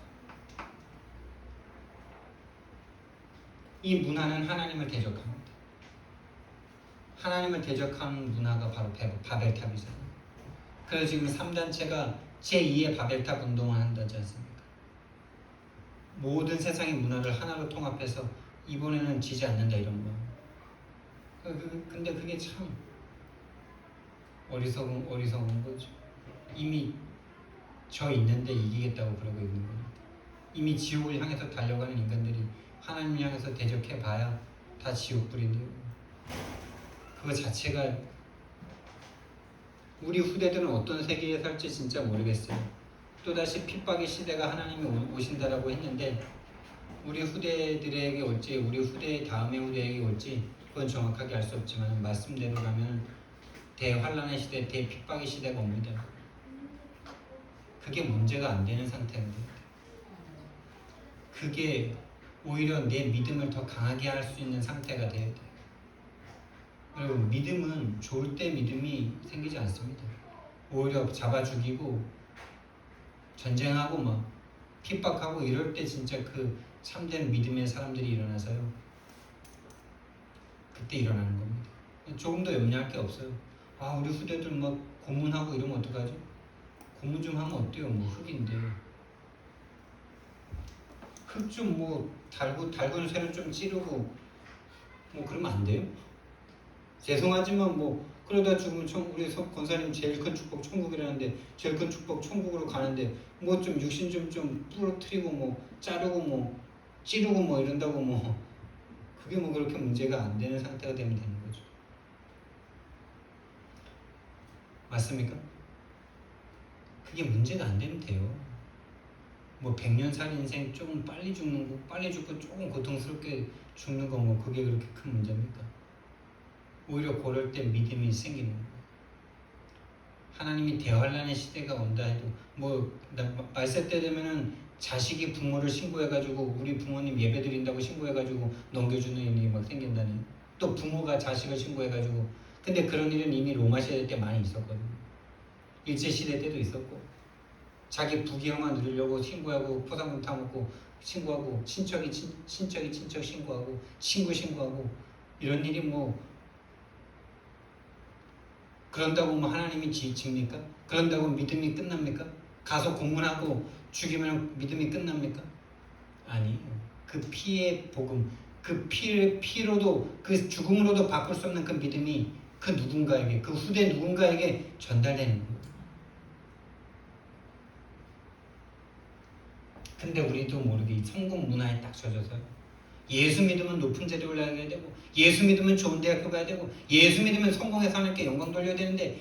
Speaker 1: 이 문화는 하나님을 대적합니다. 하나님을 대적하는 문화가 바로 바벨탑이잖아요. 그래서 지금 3단체가 제2의 바벨탑 운동을 한다지 않습니까? 모든 세상의 문화를 하나로 통합해서 이번에는 지지 않는다 이런 거. 근데 그게 참 어리석은 거죠. 이미 저 있는데 이기겠다고 그러고 있는 겁니다. 이미 지옥을 향해서 달려가는 인간들이 하나님을 향해서 대적해봐야 다 지옥불인데요. 그거 자체가, 우리 후대들은 어떤 세계에 살지 진짜 모르겠어요. 또다시 핍박의 시대가 하나님이 오신다라고 했는데 우리 후대들에게 올지 우리 후대 다음의 후대에게 올지 그건 정확하게 알 수 없지만, 말씀대로 가면 대환란의 시대, 대핍박의 시대가 옵니다. 그게 문제가 안 되는 상태인데, 그게 오히려 내 믿음을 더 강하게 할 수 있는 상태가 돼야 돼요. 여러분, 믿음은 좋을 때 믿음이 생기지 않습니다. 오히려 잡아 죽이고 전쟁하고 막 핍박하고 이럴 때 진짜 그 참된 믿음의 사람들이 일어나서요, 그때 일어나는 겁니다. 조금 더 염려할 게 없어요. 아, 우리 후대들 막 고문하고 이러면 어떡하지? 고문 좀 하면 어때요? 뭐 흙인데 흙 좀 뭐 달군 쇠로 좀 찌르고 뭐 그러면 안 돼요? 죄송하지만 뭐 그러다 죽으면 우리 권사님 제일 큰 축복 천국이라는데, 제일 큰 축복 천국으로 가는데 뭐 좀 육신 좀 부러뜨리고 뭐 자르고 뭐 찌르고 뭐 이런다고 뭐 그게 뭐 그렇게 문제가 안 되는 상태가 되면 되는 거죠. 맞습니까? 그게 문제가 안 되면 돼요. 뭐 100년 살 인생 조금 빨리 죽는 거, 빨리 죽고 조금 고통스럽게 죽는 거 뭐 그게 그렇게 큰 문제입니까? 오히려 그럴 때 믿음이 생기는 거예요. 하나님이 대환란의 시대가 온다 해도 뭐 말세 때 되면은 자식이 부모를 신고해가지고 우리 부모님 예배드린다고 신고해가지고 넘겨주는 일이 막 생긴다니, 또 부모가 자식을 신고해가지고. 근데 그런 일은 이미 로마 시대 때 많이 있었거든요. 일제시대 때도 있었고, 자기 부귀영화 누리려고 신고하고 포상금 타먹고 신고하고, 친척이 친척 신고하고 친구 신고하고, 이런 일이 뭐 그런다고 뭐 하나님이 지십니까? 그런다고 믿음이 끝납니까? 가서 공문하고 죽이면 믿음이 끝납니까? 아니에요. 그 피의 복음, 그 피로도 그 죽음으로도 바꿀 수 없는 그 믿음이 그 누군가에게, 그 후대 누군가에게 전달되는 거예요. 근데 우리도 모르게 이 성공 문화에 딱 젖어서요. 예수 믿으면 높은 자리에 올라가야 되고, 예수 믿으면 좋은 대학교 가야 되고, 예수 믿으면 성공해서 하나님께 영광 돌려야 되는데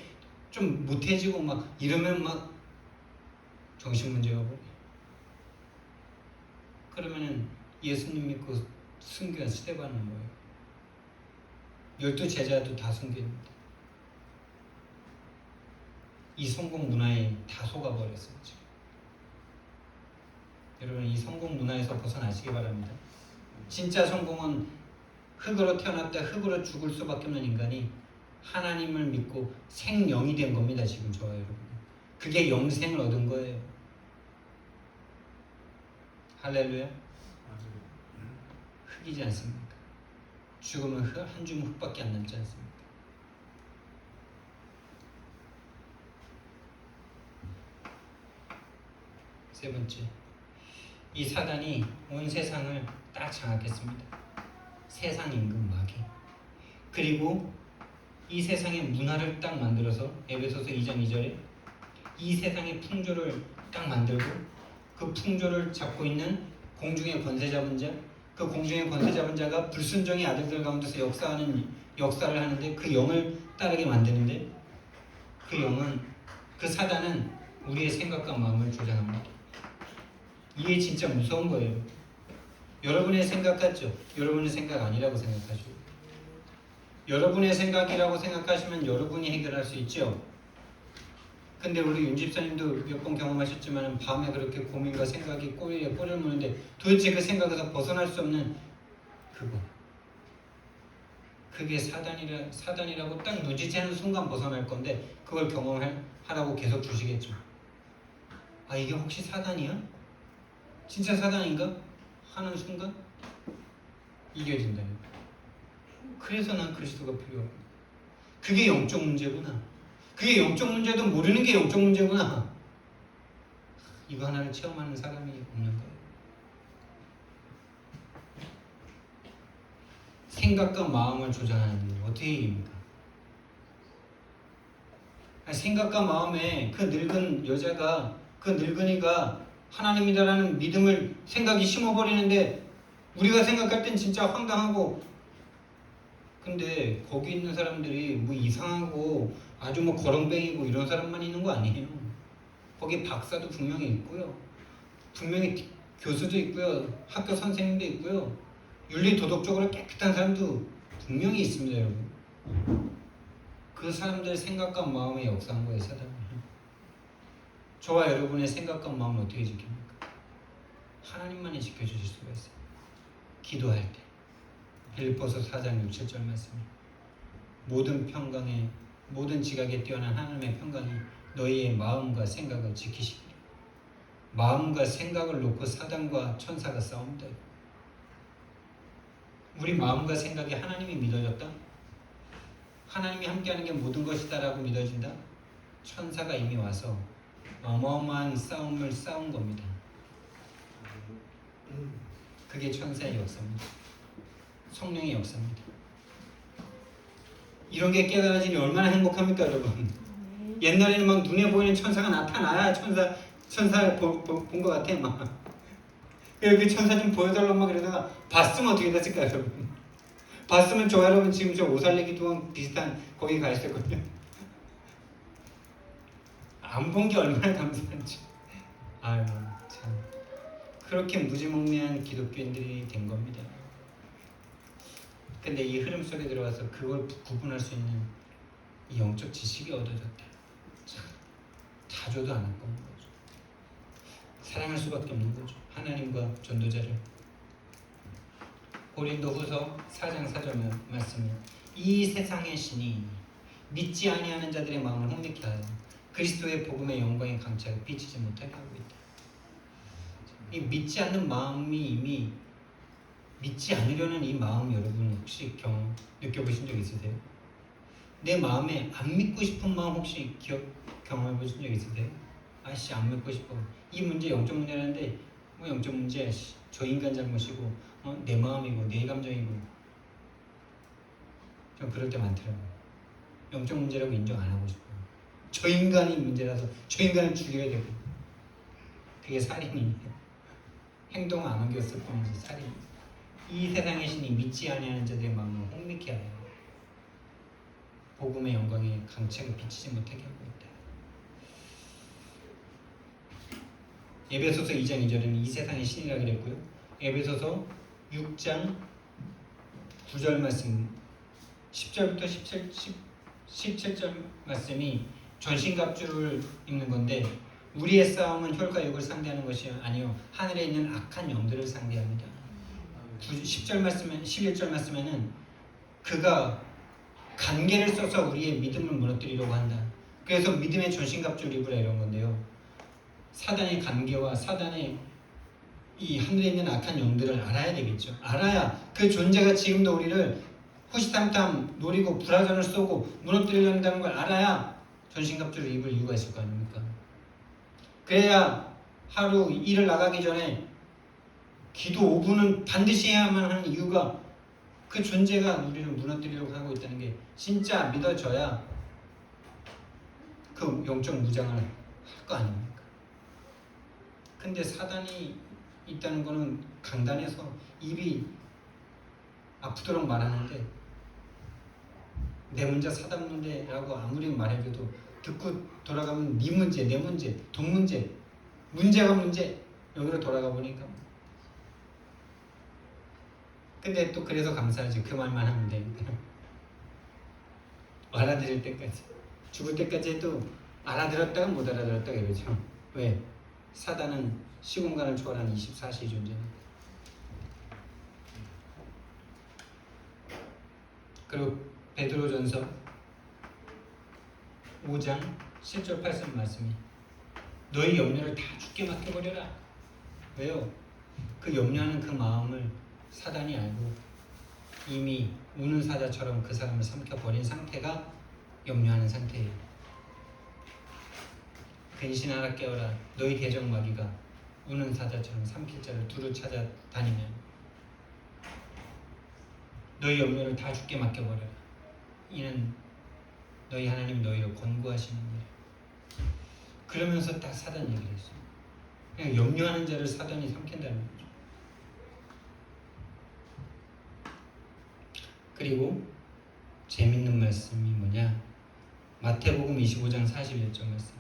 Speaker 1: 좀 못해지고 막 이러면 막 정신문제가 버려. 그러면은 예수님 믿고 순교한 스데반은 뭐예요? 12 제자도 다 순교했는데 이 성공 문화에 다 속아버렸어요. 지금. 여러분 이 성공 문화에서 벗어나시기 바랍니다. 진짜 성공은 흙으로 태어났다 흙으로 죽을 수밖에 없는 인간이 하나님을 믿고 생명이 된 겁니다. 지금 저와 여러분. 그게 영생을 얻은 거예요. 할렐루야. 흙이지 않습니까? 죽으면 한 줌 흙밖에 안 남지 않습니까? 세 번째, 이 사단이 온 세상을 딱 장악했습니다. 세상 임금 마귀. 그리고 이 세상의 문화를 딱 만들어서 에베소서 2장 2절에 이 세상의 풍조를 딱 만들고 그 풍조를 잡고 있는 공중의 권세 잡은 자, 그 공중의 권세 잡은 자가 불순종의 아들들 가운데서 역사를 하는데 그 영을 따르게 만드는데 그 영은, 그 사단은 우리의 생각과 마음을 조장합니다. 이게 진짜 무서운 거예요. 여러분의 생각 같죠? 여러분의 생각 아니라고 생각하죠. 여러분의 생각이라고 생각하시면 여러분이 해결할 수 있죠. 근데 우리 윤 집사님도 몇 번 경험하셨지만 밤에 그렇게 고민과 생각이 꼬리에 꼬리를 무는데 도대체 그 생각에서 벗어날 수 없는 그게 사단이라고 딱 눈치채는 순간 벗어날 건데 그걸 경험하라고 계속 주시겠죠. 아 이게 혹시 사단이야? 진짜 사단인가? 하는 순간 이겨진다. 그래서 난 그리스도가 필요하고 그게 영적 문제구나. 그게 영적 문제도 모르는 게 영적 문제구나. 이거 하나를 체험하는 사람이 없는 거예요. 생각과 마음을 조장하는 게 어떻게 이깁니까? 생각과 마음에 그 늙은 여자가, 그 늙은이가 하나님이다라는 믿음을 생각이 심어버리는데 우리가 생각할 땐 진짜 황당하고, 근데 거기 있는 사람들이 뭐 이상하고 아주 뭐 거렁뱅이고 이런 사람만 있는 거 아니에요. 거기 박사도 분명히 있고요. 분명히 교수도 있고요. 학교 선생님도 있고요. 윤리 도덕적으로 깨끗한 사람도 분명히 있습니다, 여러분. 그 사람들의 생각과 마음에 역사한 거예요, 사단이. 저와 여러분의 생각과 마음을 어떻게 지킵니까? 하나님만이 지켜주실 수가 있어요. 기도할 때. 빌립보서 4장 6, 7절 말씀이 모든 평강에, 모든 지각에 뛰어난 하나님의 평강이 너희의 마음과 생각을 지키시기를. 마음과 생각을 놓고 사단과 천사가 싸웁니다. 우리 마음과 생각이 하나님이 믿어졌다? 하나님이 함께하는 게 모든 것이다라고 믿어진다? 천사가 이미 와서 어마어마한 싸움을 싸운 겁니다. 그게 천사의 역사입니다. 성령의 역사입니다. 이런 게 깨달아지니 얼마나 행복합니까, 여러분? 옛날에는 막 눈에 보이는 천사가 나타나야 천사를 본 것 같아, 막. 그 천사 좀 보여달라고 막 그러다가 봤으면 어떻게 됐을까요, 여러분? 봤으면 저 여러분 지금 저 오살레기 동안 비슷한 거기 가 있었거든요. 안 본 게 얼마나 감사한지. 아유 참, 그렇게 무지몽매한 기독교인들이 된 겁니다. 근데 이 흐름 속에 들어가서 그걸 구분할 수 있는 이 영적 지식이 얻어졌다. 참, 다 줘도 안 아까운 거죠. 사랑할 수밖에 없는 거죠. 하나님과 전도자를. 고린도후서 4장 4절 말씀이 이 세상의 신이 믿지 아니하는 자들의 마음을 혼미케 하여 그리스도의 복음의 영광의 강차를 비치지 못하게 하고 있다. 이 믿지 않는 마음이 이미 믿지 않으려는 이 마음 여러분 혹시 느껴보신 적 있으세요? 내 마음에 안 믿고 싶은 마음 혹시 경험해 보신 적 있으세요? 아씨 안 믿고 싶어. 이 문제 영적 문제라는데 뭐 영적 문제야. 저 인간 잘못이고 내 마음이고 내 감정이고 좀 그럴 때 많더라고요. 영적 문제라고 인정 안 하고 싶어요. 저 인간이 문제라서 저 인간을 죽여야 되고 그게 살인이에요. 행동 안 옮겼을 뿐이지 살인. 이 세상의 신이 믿지 아니하는 자들의 마음을 홍미케 하여 복음의 영광에 강책을 비치지 못하게 하고 있다. 에베소서 2장 2절은 이 세상의 신이라 그랬고요. 에베소서 6장 9절 말씀 10절부터 17절 말씀이 전신갑주를 입는 건데 우리의 싸움은 혈과 육을 상대하는 것이 아니요 하늘에 있는 악한 영들을 상대합니다. 10절 말씀에 11절 말씀에는 그가 간계를 써서 우리의 믿음을 무너뜨리려고 한다. 그래서 믿음의 전신갑주를 입으라 이런 건데요. 사단의 간계와 사단의 이 하늘에 있는 악한 영들을 알아야 되겠죠. 알아야 그 존재가 지금도 우리를 호시탐탐 노리고 불화전을 쏘고 무너뜨리려 한다는 걸 알아야 전신갑주를 입을 이유가 있을 거 아닙니까? 그래야 하루 일을 나가기 전에 기도 5분은 반드시 해야만 하는 이유가 그 존재가 우리를 무너뜨리려고 하고 있다는 게 진짜 믿어져야 그 영적 무장을 할 거 아닙니까? 근데 사단이 있다는 거는 강단에서 입이 아프도록 말하는데 내 문제 사단 문제라고 아무리 말해줘도 듣고 돌아가면 네 문제 내 문제 돈 문제 문제가 문제 여기로 돌아가 보니까 근데 또 그래서 감사하지. 그 말만 하면 되니까 알아들을 때까지 죽을 때까지 해도 알아들었다가 못 알아들었다가 이러죠. 왜? 사단은 시공간을 초월하는 24시의 존재니까. 그리고 베드로전서 5장 7절 8절 말씀이 너희 염려를 다 주께 맡겨버려라. 왜요? 그 염려하는 그 마음을 사단이 알고 이미 우는 사자처럼 그 사람을 삼켜버린 상태가 염려하는 상태예요. 근신하라 깨어라. 너희 대적마귀가 우는 사자처럼 삼킬 자를 두루 찾아다니면 너희 염려를 다 주께 맡겨버려라. 이는 너희 하나님 너희를 권고하시는 일. 그러면서 딱 사단 얘기를 했어요. 그냥 염려하는 자를 사단이 삼킨다는 거죠. 그리고 재밌는 말씀이 뭐냐? 마태복음 25장 41절 말씀.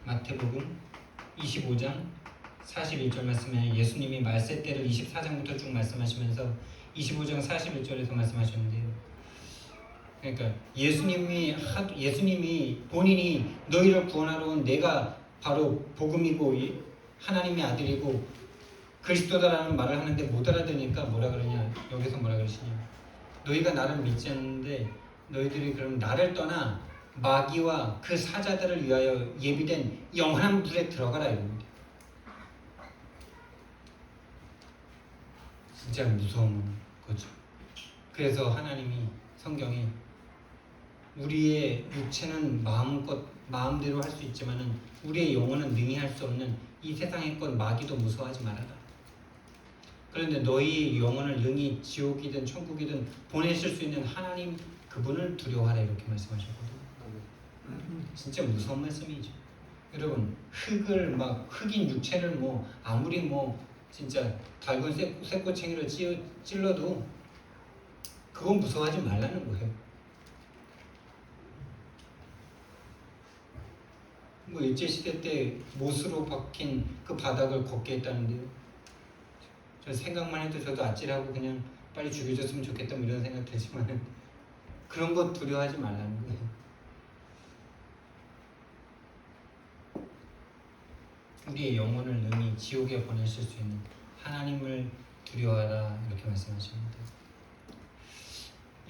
Speaker 1: 마태복음 25장 41절 말씀에 예수님이 말세 때를 24장부터 쭉 말씀하시면서 25장 41절에서 말씀하셨는데요. 그러니까 예수님이 본인이 너희를 구원하러 온 내가 바로 복음이고 하나님의 아들이고 그리스도다라는 말을 하는데 못 알아들으니까 뭐라 그러냐? 여기서 뭐라 그러시냐? 너희가 나를 믿지 않는데 너희들이 그럼 나를 떠나 마귀와 그 사자들을 위하여 예비된 영원한 불에 들어가라 이겁니다. 진짜 무서운 거죠. 그래서 하나님이 성경에 우리의 육체는 마음대로 할 수 있지만은 우리의 영혼은 능히 할 수 없는 이 세상의 것 마귀도 무서워하지 말아라. 그런데 너희 영혼을 능히 지옥이든 천국이든 보내실 수 있는 하나님 그분을 두려워하라 이렇게 말씀하셨거든요. 진짜 무서운 말씀이죠. 여러분 흑인 육체를 아무리 진짜 달군 쇠꼬챙이로 찔러도 그건 무서워하지 말라는 거예요. 일제시대 때 못으로 박힌 그 바닥을 걷게 했다는데요. 저 생각만 해도 저도 아찔하고 그냥 빨리 죽여줬으면 좋겠다 이런 생각 들지만 그런 거 두려워하지 말라는 거예요. 우리의 영혼을 능히 지옥에 보내실 수 있는 하나님을 두려워하라 이렇게 말씀하십니다.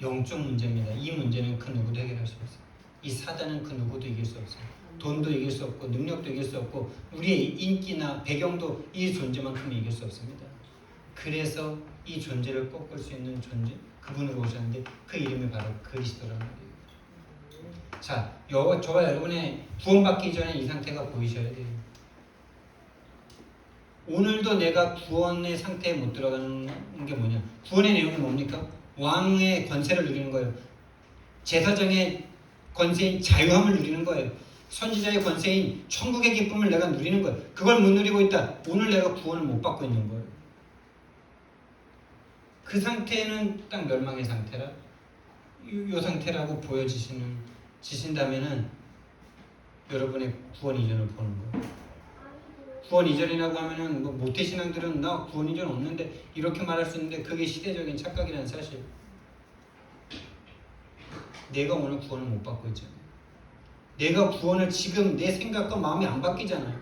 Speaker 1: 영적 문제입니다. 이 문제는 그 누구도 해결할 수 없어요. 이 사단은 그 누구도 이길 수 없어요. 돈도 이길 수 없고 능력도 이길 수 없고 우리의 인기나 배경도 이 존재만큼 이길 수 없습니다. 그래서 이 존재를 꺾을 수 있는 존재 그분으로 오셨는데 그 이름이 바로 그리스도라는 말이에요. 자, 저와 여러분의 구원받기 전에 이 상태가 보이셔야 돼요. 오늘도 내가 구원의 상태에 못 들어가는 게 뭐냐? 구원의 내용이 뭡니까? 왕의 권세를 누리는 거예요. 제사장의 권세인 자유함을 누리는 거예요. 선지자의 권세인 천국의 기쁨을 내가 누리는 거예요. 그걸 못 누리고 있다. 오늘 내가 구원을 못 받고 있는 거예요. 그 상태는 딱 멸망의 상태라. 이 상태라고 지신다면은 여러분의 구원 이전을 보는 거예요. 구원 이전이라고 하면은 뭐 모태신앙들은 나 구원 이전 없는데 이렇게 말할 수 있는데 그게 시대적인 착각이라는 사실. 내가 오늘 구원을 못 받고 있잖아요. 내가 구원을 지금 내 생각과 마음이 안 바뀌잖아요.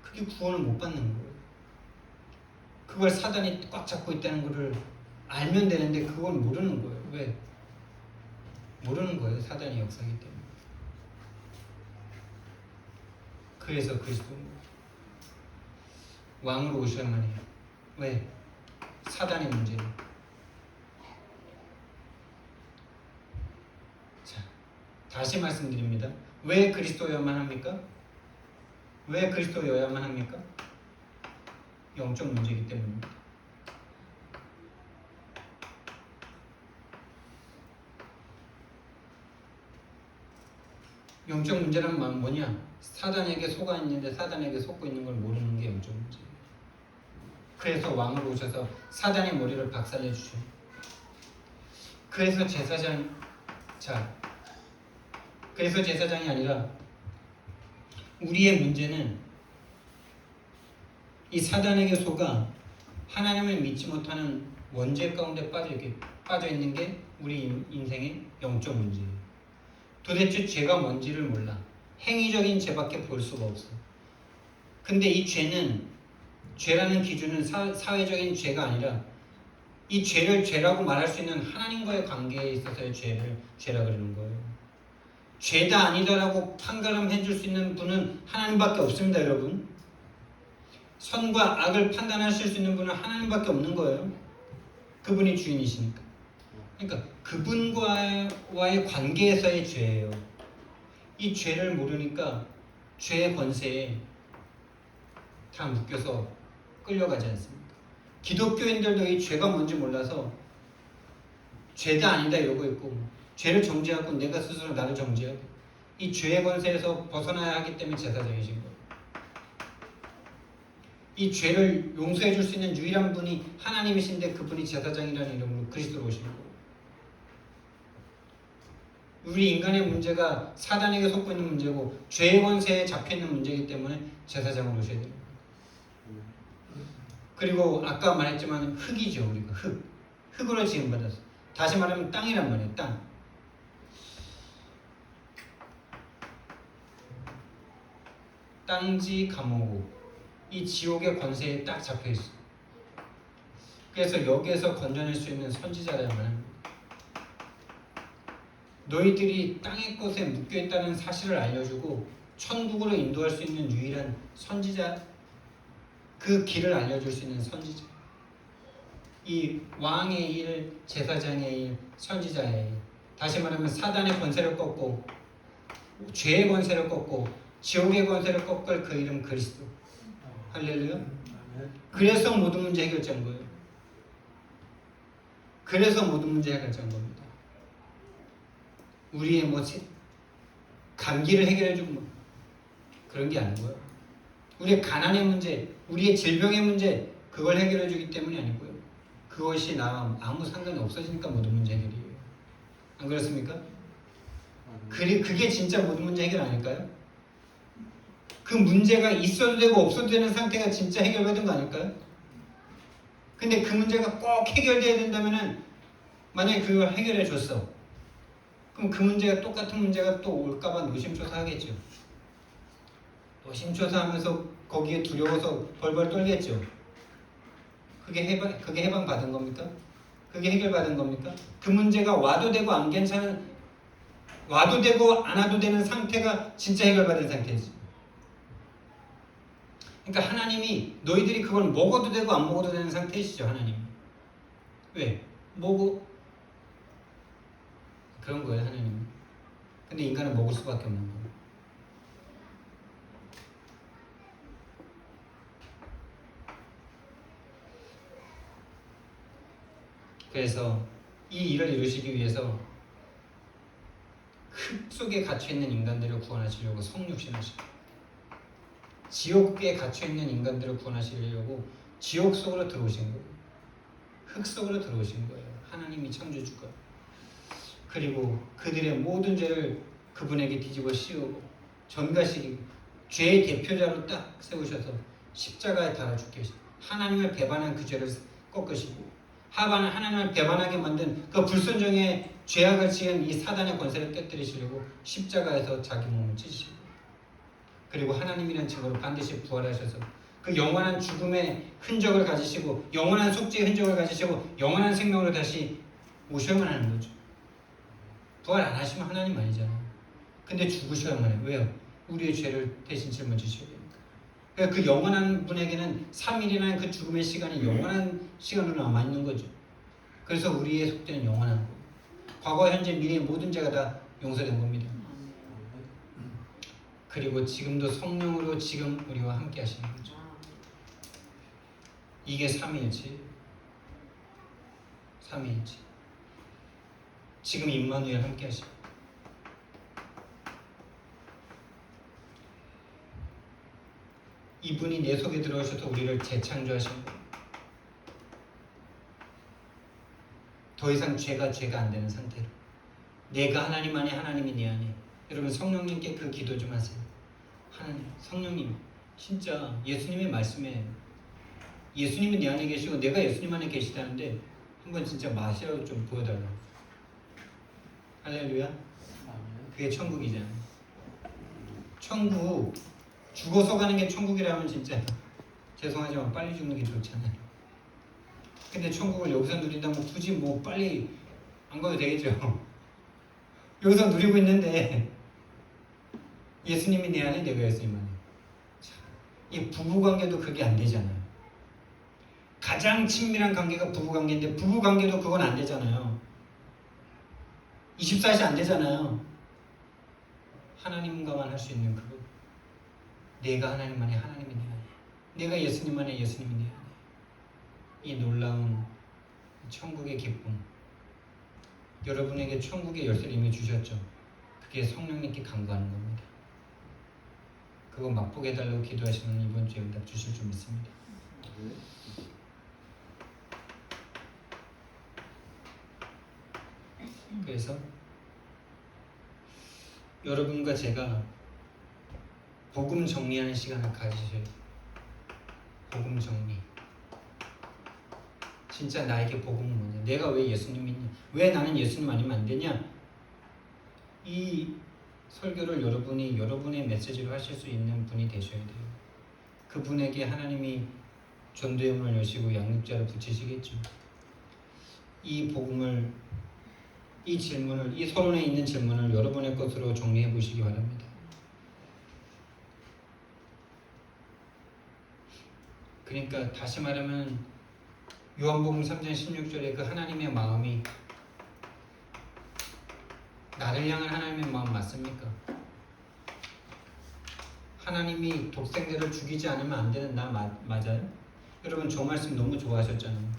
Speaker 1: 그게 구원을 못 받는 거예요. 그걸 사단이 꽉 잡고 있다는 것을 알면 되는데 그걸 모르는 거예요. 왜? 모르는 거예요. 사단의 역사이기 때문에. 그래서 그리스도는 왕으로 오셔야만 해요. 왜? 사단의 문제는. 자, 다시 말씀드립니다. 왜 그리스도여야만 합니까? 왜 그리스도여야만 합니까? 영적 문제이기 때문입니다. 영적 문제란 말은 뭐냐? 사단에게 속아 있는데 사단에게 속고 있는 걸 모르는 게 영적 문제예요. 그래서 왕으로 오셔서 사단의 머리를 박살내 주셔요. 그래서 제사장이 아니라 우리의 문제는 이 사단에게 속아 하나님을 믿지 못하는 원죄 가운데 빠져 있는 게 우리 인생의 영적 문제예요. 도대체 죄가 뭔지를 몰라. 행위적인 죄밖에 볼 수가 없어. 근데 이 죄라는 기준은 사회적인 죄가 아니라 이 죄를 죄라고 말할 수 있는 하나님과의 관계에 있어서의 죄라 그러는 거예요. 죄다 아니다라고 판가름해 줄 수 있는 분은 하나님밖에 없습니다, 여러분. 선과 악을 판단하실 수 있는 분은 하나님밖에 없는 거예요. 그분이 주인이시니까. 그러니까 그분과의 관계에서의 죄예요. 이 죄를 모르니까 죄의 권세에 다 묶여서 끌려가지 않습니까? 기독교인들도 이 죄가 뭔지 몰라서 죄다 아니다 이러고 있고 죄를 정죄하고 내가 스스로 나를 정죄하고 이 죄의 권세에서 벗어나야 하기 때문에 제사장이신 거예요. 이 죄를 용서해 줄 수 있는 유일한 분이 하나님이신데 그분이 제사장이라는 이름으로 그리스도로 오신 거예요. 우리 인간의 문제가 사단에게 속고 있는 문제고 죄의 권세에 잡혀있는 문제이기 때문에 제사장으로 오셔야 됩니다. 그리고 아까 말했지만 흙이죠. 우리가 흙으로 지음받았어. 다시 말하면 땅이란 말이에요. 땅. 땅지 감옥. 이 지옥의 권세에 딱 잡혀있어. 그래서 여기에서 건져낼 수 있는 선지자라야만 합니다. 너희들이 땅의 것에 묶여있다는 사실을 알려주고 천국으로 인도할 수 있는 유일한 선지자, 그 길을 알려줄 수 있는 선지자. 이 왕의 일, 제사장의 일, 선지자의 일. 다시 말하면 사단의 권세를 꺾고 죄의 권세를 꺾고 지옥의 권세를 꺾을 그 이름 그리스도. 할렐루야. 그래서 모든 문제 해결자인 거예요. 그래서 모든 문제 해결자인 겁니다. 우리의 감기를 해결해주고 그런 게 아니고요. 우리의 가난의 문제, 우리의 질병의 문제 그걸 해결해주기 때문이 아니고요. 그것이 나와 아무 상관이 없어지니까 모든 문제 해결이에요. 안 그렇습니까? 그게 진짜 모든 문제 해결 아닐까요? 그 문제가 있어도 되고 없어도 되는 상태가 진짜 해결받은 거 아닐까요? 근데 그 문제가 꼭 해결돼야 된다면은 만약에 그걸 해결해 줬어. 그럼 그 문제가 똑같은 문제가 또 올까봐 노심초사하겠죠. 노심초사하면서 거기에 두려워서 벌벌 떨겠죠. 그게 해방 받은 겁니까? 그게 해결받은 겁니까? 그 문제가 와도 되고 안 괜찮은, 와도 되고 안 와도 되는 상태가 진짜 해결받은 상태지. 그러니까 하나님이 너희들이 그걸 먹어도 되고 안 먹어도 되는 상태이시죠. 하나님. 왜? 그런 거예요. 하나님. 근데 인간은 먹을 수밖에 없는 거예요. 그래서 이 일을 이루시기 위해서 흙 속에 갇혀있는 인간들을 구원하시려고 성육신하시고, 지옥에 갇혀있는 인간들을 구원하시려고 지옥 속으로 들어오신 거예요. 흙 속으로 들어오신 거예요. 하나님이 창조주가. 그리고 그들의 모든 죄를 그분에게 뒤집어 씌우고 전가시키고 죄의 대표자로 딱 세우셔서 십자가에 달아 죽게 하시고, 하나님을 배반한 그 죄를 꺾으시고, 하나님을 배반하게 만든 그 불순종의 죄악을 지은 이 사단의 권세를 깨뜨리시려고 십자가에서 자기 몸을 찢으시고, 그리고 하나님이라는 증거로 반드시 부활하셔서 그 영원한 죽음의 흔적을 가지시고 영원한 속죄의 흔적을 가지시고 영원한 생명으로 다시 오셔야만 하는 거죠. 부활 안 하시면 하나님 아니잖아요. 근데 죽으셔야만 해요. 왜요? 우리의 죄를 대신 짊어지셔야 되니까. 그러니까 그 영원한 분에게는 3일이라는 그 죽음의 시간이 영원한 시간으로 남아있는 거죠. 그래서 우리의 속죄는 영원한 거예요. 과거, 현재, 미래의 모든 죄가 다 용서된 겁니다. 그리고 지금도 성령으로 지금 우리와 함께 하시는 거죠. 이게 삼위일체. 삼위일체. 지금 임마누엘 함께 하시고, 이분이 내 속에 들어오셔서 우리를 재창조하신 거예요. 더 이상 죄가 안 되는 상태로. 내가 하나님 안에, 하나님이 내 안에. 여러분 성령님께 그 기도 좀 하세요. 하나님, 성령님, 진짜 예수님의 말씀에 예수님이 내 안에 계시고 내가 예수님 안에 계시다는데 한번 진짜 맛이라도 좀 보여달라고. 할렐루야. 그게 천국이잖아. 천국, 죽어서 가는 게 천국이라면 진짜 죄송하지만 빨리 죽는 게 좋잖아요. 근데 천국을 여기서 누린다면 굳이 뭐 빨리 안 가도 되겠죠. 여기서 누리고 있는데 예수님이 내 안에, 내가 예수님 안에. 이 부부관계도 그게 안 되잖아요. 가장 친밀한 관계가 부부관계인데 부부관계도 그건 안 되잖아요. 24시 안 되잖아요. 하나님과만 할 수 있는 그거. 내가 하나님 안에, 하나님이 내 안에. 내가 예수님 안에, 예수님이 내 안에. 이 놀라운 천국의 기쁨. 여러분에게 천국의 열쇠를 이미 주셨죠. 그게 성령님께 간구하는 겁니다. 그거 맛보게 해달라고 기도하시면 이번 주에 응답 주실 줄 믿습니다. 그래서 여러분과 제가 복음 정리하는 시간을 가지셔야 돼요. 복음 정리. 진짜 나에게 복음은 뭐냐? 내가 왜 예수님 믿냐? 왜 나는 예수님 아니면 안 되냐? 이 설교를 여러분이 여러분의 메시지로 하실 수 있는 분이 되셔야 돼요. 그분에게 하나님이 전도의 문을 여시고 양육자를 붙이시겠죠. 이 복음을, 이 질문을, 이 서론에 있는 질문을 여러분의 것으로 정리해 보시기 바랍니다. 그러니까 다시 말하면 요한복음 3장 16절에 그 하나님의 마음이 나를 향한 하나님의 마음 맞습니까? 하나님이 독생자를 죽이지 않으면 안 되는 나 맞아요? 여러분 저 말씀 너무 좋아하셨잖아요.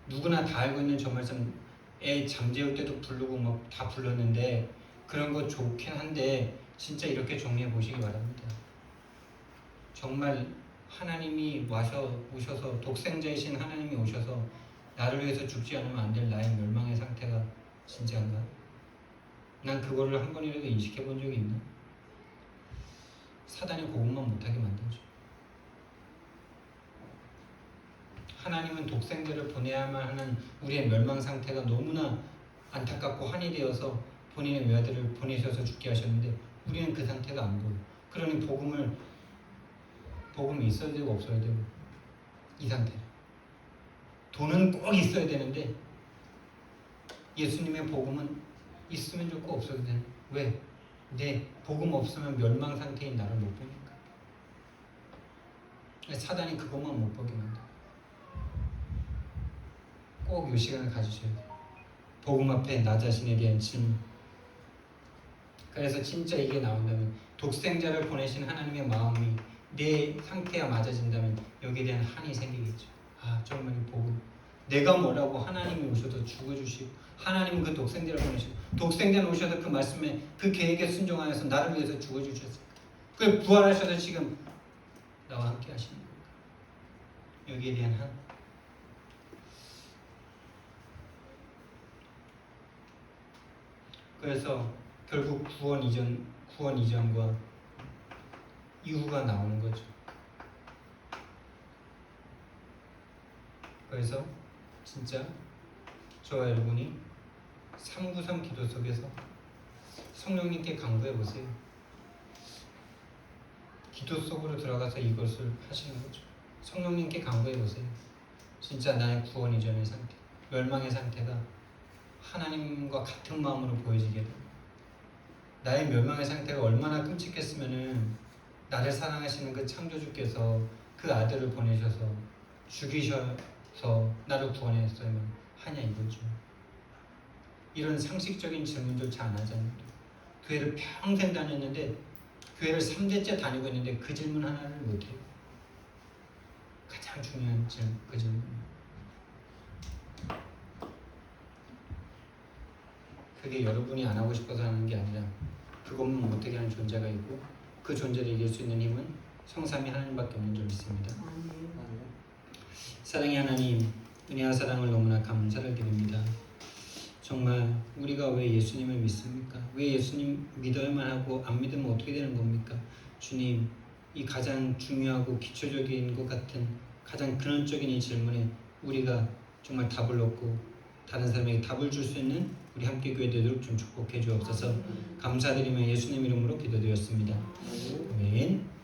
Speaker 1: 누구나 다 알고 있는 저 말씀, 애 잠재울 때도 부르고 막 다 불렀는데 그런 거 좋긴 한데 진짜 이렇게 정리해 보시기 바랍니다. 정말 하나님이 오셔서 독생자이신 하나님이 오셔서 나를 위해서 죽지 않으면 안 될 나의 멸망의 상태가 진짜인가? 난 그거를 한 번이라도 인식해 본 적이 있나? 사단이 그것만 못하게 만들죠. 하나님은 독생자를 보내야만 하는 우리의 멸망 상태가 너무나 안타깝고 한이 되어서 본인의 외아들을 보내셔서 죽게 하셨는데 우리는 그 상태가 안 보여. 그러니 복음이 있어야 되고 없어야 되고 이 상태라. 돈은 꼭 있어야 되는데 예수님의 복음은 있으면 좋고 없어도 되는. 왜? 내 복음 없으면 멸망 상태인 나를 못 보니까. 사단이 그것만 못 보게 만들어. 꼭 이 시간을 가지셔야 돼요. 복음 앞에 나 자신에 대한 질문. 그래서 진짜 이게 나온다면 독생자를 보내신 하나님의 마음이 내 상태와 맞아진다면 여기에 대한 한이 생기겠죠. 아 정말 이 복음. 내가 뭐라고 하나님이 오셔서 죽어주시고 하나님은 그 독생자를 보내시고 독생자는 오셔서 그 말씀에 그 계획에 순종하여서 나를 위해서 죽어주셨을까. 그 부활하셔서 지금 나와 함께 하시는 겁니다. 여기에 대한 한. 그래서 결국 구원 이전과 이후가 나오는 거죠. 그래서 진짜 저와 여러분이 393 기도 속에서 성령님께 간구해 보세요. 기도 속으로 들어가서 이것을 하시는 거죠. 성령님께 간구해 보세요. 진짜 나의 구원 이전의 상태, 멸망의 상태가 하나님과 같은 마음으로 보여지게 됩니다. 나의 멸망의 상태가 얼마나 끔찍했으면은 나를 사랑하시는 그 창조주께서 그 아들을 보내셔서 죽이셔서 나를 구원했어야만 하냐 이거죠. 이런 상식적인 질문조차 안 하잖아요. 교회를 평생 다녔는데 교회를 3대째 다니고 있는데 그 질문 하나를 못해요. 가장 중요한 그 질문. 그게 여러분이 안 하고 싶어서 하는 게 아니라 그것만 못하게 하는 존재가 있고 그 존재를 이길 수 있는 힘은 성삼위 하나님밖에 없는 줄 믿습니다. 사랑의 하나님, 은혜와 사랑을 너무나 감사를 드립니다. 정말 우리가 왜 예수님을 믿습니까? 왜 예수님 믿어야만 하고 안 믿으면 어떻게 되는 겁니까? 주님, 이 가장 중요하고 기초적인 것 같은 가장 근원적인 이 질문에 우리가 정말 답을 얻고 다른 사람에게 답을 줄 수 있는 우리 함께 교회 되도록 좀 축복해 주옵소서. 감사드리며 예수님 이름으로 기도드렸습니다. 아멘.